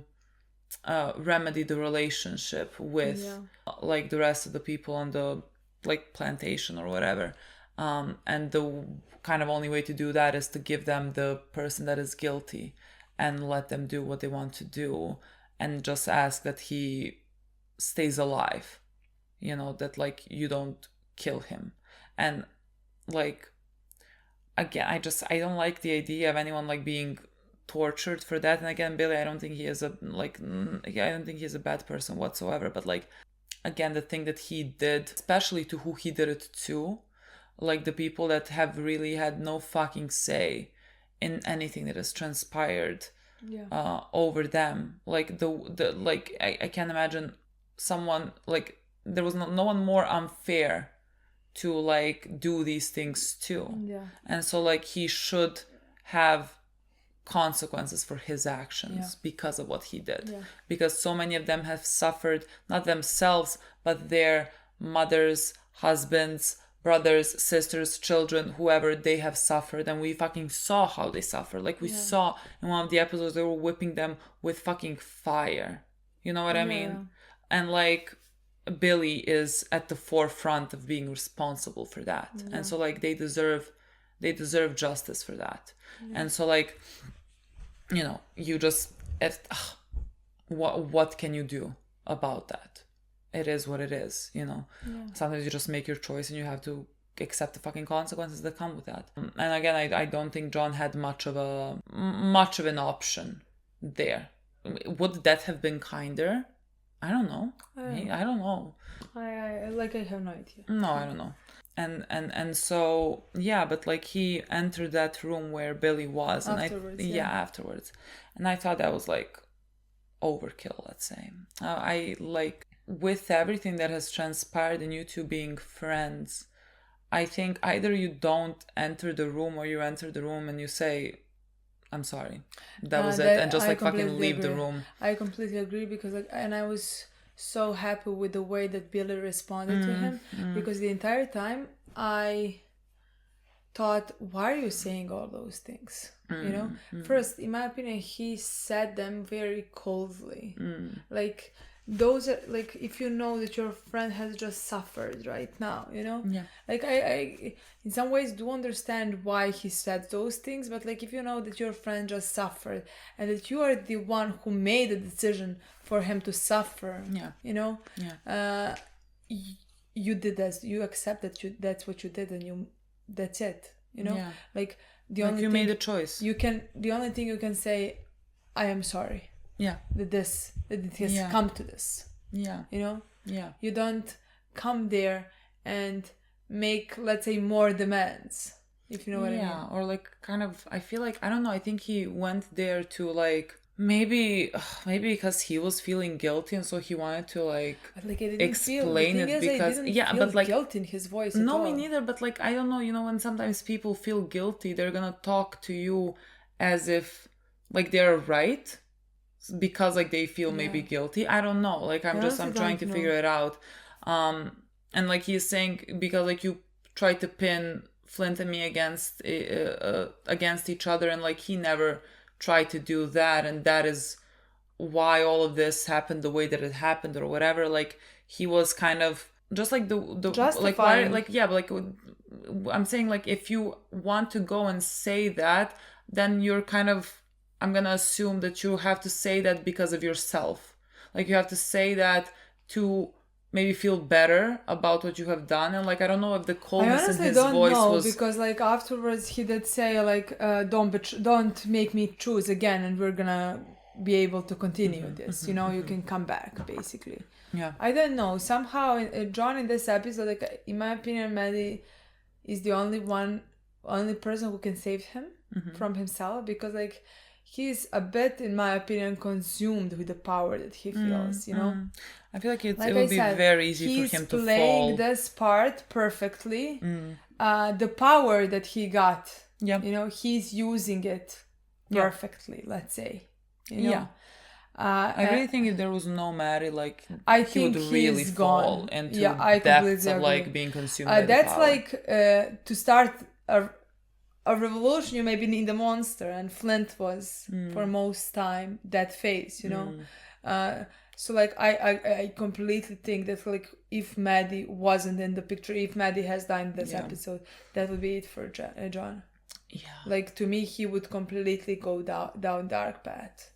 remedy the relationship with like the rest of the people on the like plantation or whatever, and the kind of only way to do that is to give them the person that is guilty and let them do what they want to do, and just ask that he stays alive, you know, that like you don't kill him. And like, again, I don't like the idea of anyone like being tortured for that. And again, Billy, I don't think he is a bad person whatsoever, but like, again, the thing that he did, especially to who he did it to, like the people that have really had no fucking say in anything that has transpired over them, like the like I can't imagine someone, like there was no one more unfair to like do these things to. And so like he should have consequences for his actions because of what he did, because so many of them have suffered, not themselves but their mothers, husbands, brothers, sisters, children, whoever, they have suffered, and we fucking saw how they suffered. Like we saw in one of the episodes, they were whipping them with fucking fire, you know what I mean? And like Billy is at the forefront of being responsible for that, and so like they deserve justice for that. And so like, you know, you just what can you do about that? It is what it is, you know. Sometimes you just make your choice and you have to accept the fucking consequences that come with that. And again, I don't think John had much of an option there. Would that have been kinder? I don't know. I don't know. I have no idea. No, I don't know. And so but like he entered that room where Billy was, and afterwards, and I thought that was like overkill, let's say. I like, with everything that has transpired and you two being friends, I think either you don't enter the room, or you enter the room and you say, I'm sorry, that was it, and just like fucking leave the room. I completely agree, because like, and I was so happy with the way that Billy responded to him, because the entire time I thought, why are you saying all those things? You know, first, in my opinion, he said them very coldly. Like, those are like, if you know that your friend has just suffered right now, you know, like I in some ways do understand why he said those things, but like, if you know that your friend just suffered and that you are the one who made the decision for him to suffer, you know, you did this, you accept that that's what you did, and that's it, you know, like the only you thing made a choice. The only thing you can say, I am sorry. That it has come to this. You know? You don't come there and make, let's say, more demands. If you know what I mean. Or like kind of, I feel like, I don't know, I think he went there to like, maybe because he was feeling guilty, and so he wanted to like explain it, because but like guilt in his voice. No, me neither, but like, I don't know, you know, when sometimes people feel guilty, they're gonna talk to you as if like they're right, because like they feel maybe guilty. I don't know, like I'm trying to figure it out. And like he's saying, because like you try to pin Flint and me against each other, and like he never tried to do that, and that is why all of this happened the way that it happened, or whatever. Like he was kind of just like the like, why, like, but like I'm saying, like, if you want to go and say that, then you're kind of, I'm gonna assume that you have to say that because of yourself. Like, you have to say that to maybe feel better about what you have done. And like, I don't know if the coldness in his voice was, because like afterwards he did say like, don't make me choose again, and we're gonna be able to continue this. You know, you can come back, basically. I don't know. Somehow, John in this episode, like in my opinion, Maddie is the only person who can save him from himself, because like, he's a bit, in my opinion, consumed with the power that he feels, you know? I feel like it would be very easy for him to fall. He's playing this part perfectly. The power that he got, you know, he's using it perfectly, let's say. You know? I really think if there was no Maddie, like, I he would really fall into depths of like being consumed by that's the power. like to start a revolution, you maybe need a monster, and Flint was for most time that phase, you know. So like I completely think that like, if Maddie wasn't in the picture, if Maddie has died in this episode, that would be it for John. Like, to me, he would completely go down dark path.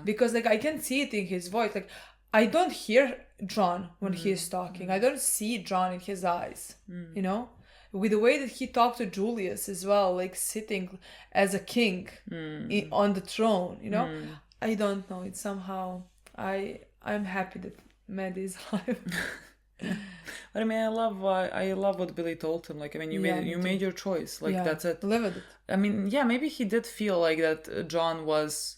Because like, I can see it in his voice. Like, I don't hear John when he is talking. I don't see John in his eyes. You know. With the way that he talked to Julius as well, like sitting as a king on the throne, you know, I don't know. It's somehow, I'm happy that Maddie is alive. But I mean, I love what Billy told him. Like, I mean, you made your choice. Like, that's it. Live with it. I mean, maybe he did feel like that John was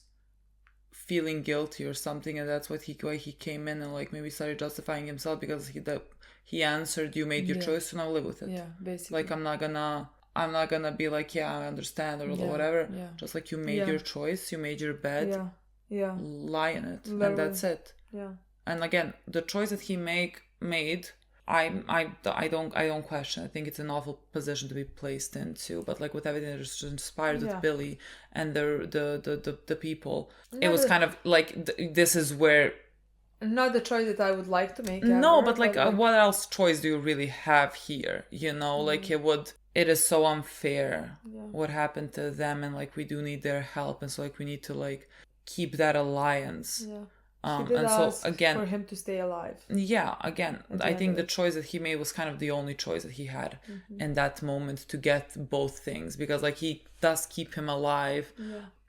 feeling guilty or something, and that's why he came in and like maybe started justifying himself, because he answered, you made your choice, so now live with it. Basically. Like, I'm not gonna be like, I understand, or whatever. Just like, you made your choice, you made your bed, lie in it. Literally. And that's it. And again, the choice that he made, I don't question. I think it's an awful position to be placed into, but like, with everything that was inspired with Billy and the people, it was kind of like, this is where, not the choice that I would like to make. No, but like, what else choice do you really have here? You know, like, it is so unfair what happened to them, and like, we do need their help, and so like, we need to like keep that alliance. He did ask for him to stay alive. Again, I think the choice that he made was kind of the only choice that he had in that moment, to get both things, because like, he does keep him alive,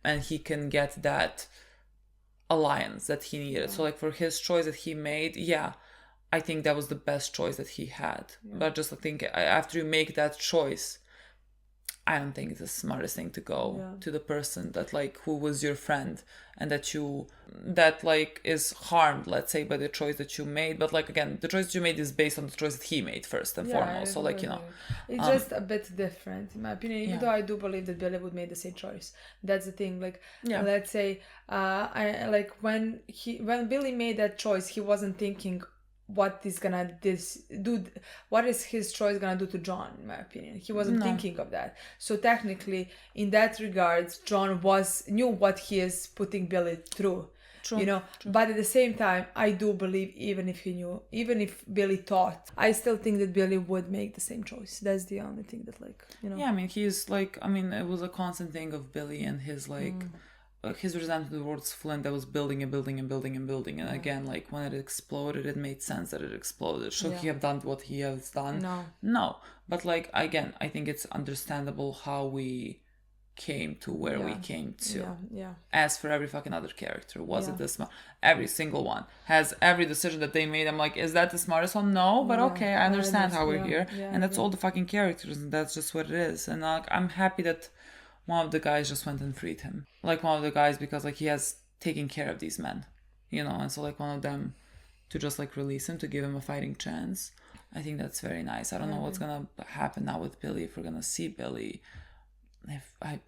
and he can get that alliance that he needed. So like, for his choice that he made, I think that was the best choice that he had. But just I think after you make that choice, I don't think it's the smartest thing to go to the person that like who was your friend and that like is harmed, let's say, by the choice that you made. But like again, the choice that you made is based on the choice that he made first and foremost. So like, you know, it's just a bit different in my opinion. Even though I do believe that Billy would make the same choice. That's the thing. Like let's say, I like when Billy made that choice, he wasn't thinking what is his choice gonna do to John, in my opinion. He wasn't thinking of that. So technically, in that regards, John knew what he is putting Billy through. True, you know. True. But at the same time, I do believe even if Billy thought, I still think that Billy would make the same choice. That's the only thing that, like, you know. Yeah, I mean, he's like, I mean, it was a constant thing of Billy and his like. His resentment towards Flint that was building. And again, like when it exploded, it made sense that it exploded. Should he have done what he has done? No. But like, again, I think it's understandable how we came to where we came to. As for every fucking other character, was it the smart? Every single one has every decision that they made. I'm like, is that the smartest one? No, but okay, I understand how we're here, and that's all the fucking characters, and that's just what it is. And like, I'm happy that one of the guys just went and freed him. Like one of the guys, because like he has taken care of these men, you know, and so like one of them to just like release him, to give him a fighting chance. I think that's very nice. I don't know what's gonna happen now with Billy, if we're gonna see Billy. If I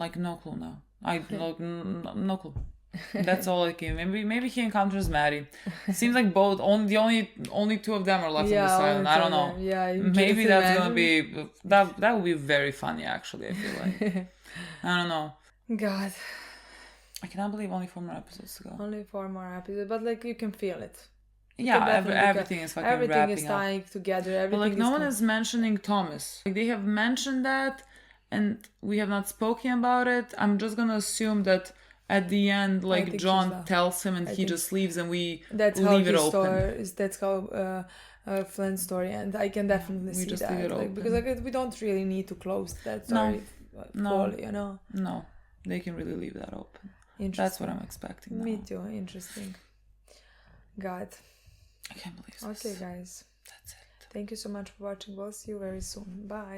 like no clue now. I like no clue. That's all I can. Maybe he encounters Maddie. Seems like both. The only two of them are left on this island. I don't know. Yeah, maybe that's gonna be that would be very funny. Actually, I feel like. I don't know. God, I cannot believe only 4 more episodes to go. Only 4 more episodes, but like you can feel it. Everything is fucking everything wrapping is tying up together. Everything. But like no one is mentioning Thomas. Like they have mentioned that, and we have not spoken about it. I'm just gonna assume that at the end, like John tells him, and he just leaves, and we leave it open. That's how Flint's story, and I can definitely see that. Leave it open. Because like we don't really need to close that story. Fully, you know. No, they can really leave that open. That's what I'm expecting now. Me too. Interesting. God. I can't believe this. Okay, guys. That's it. Thank you so much for watching. We'll see you very soon. Bye.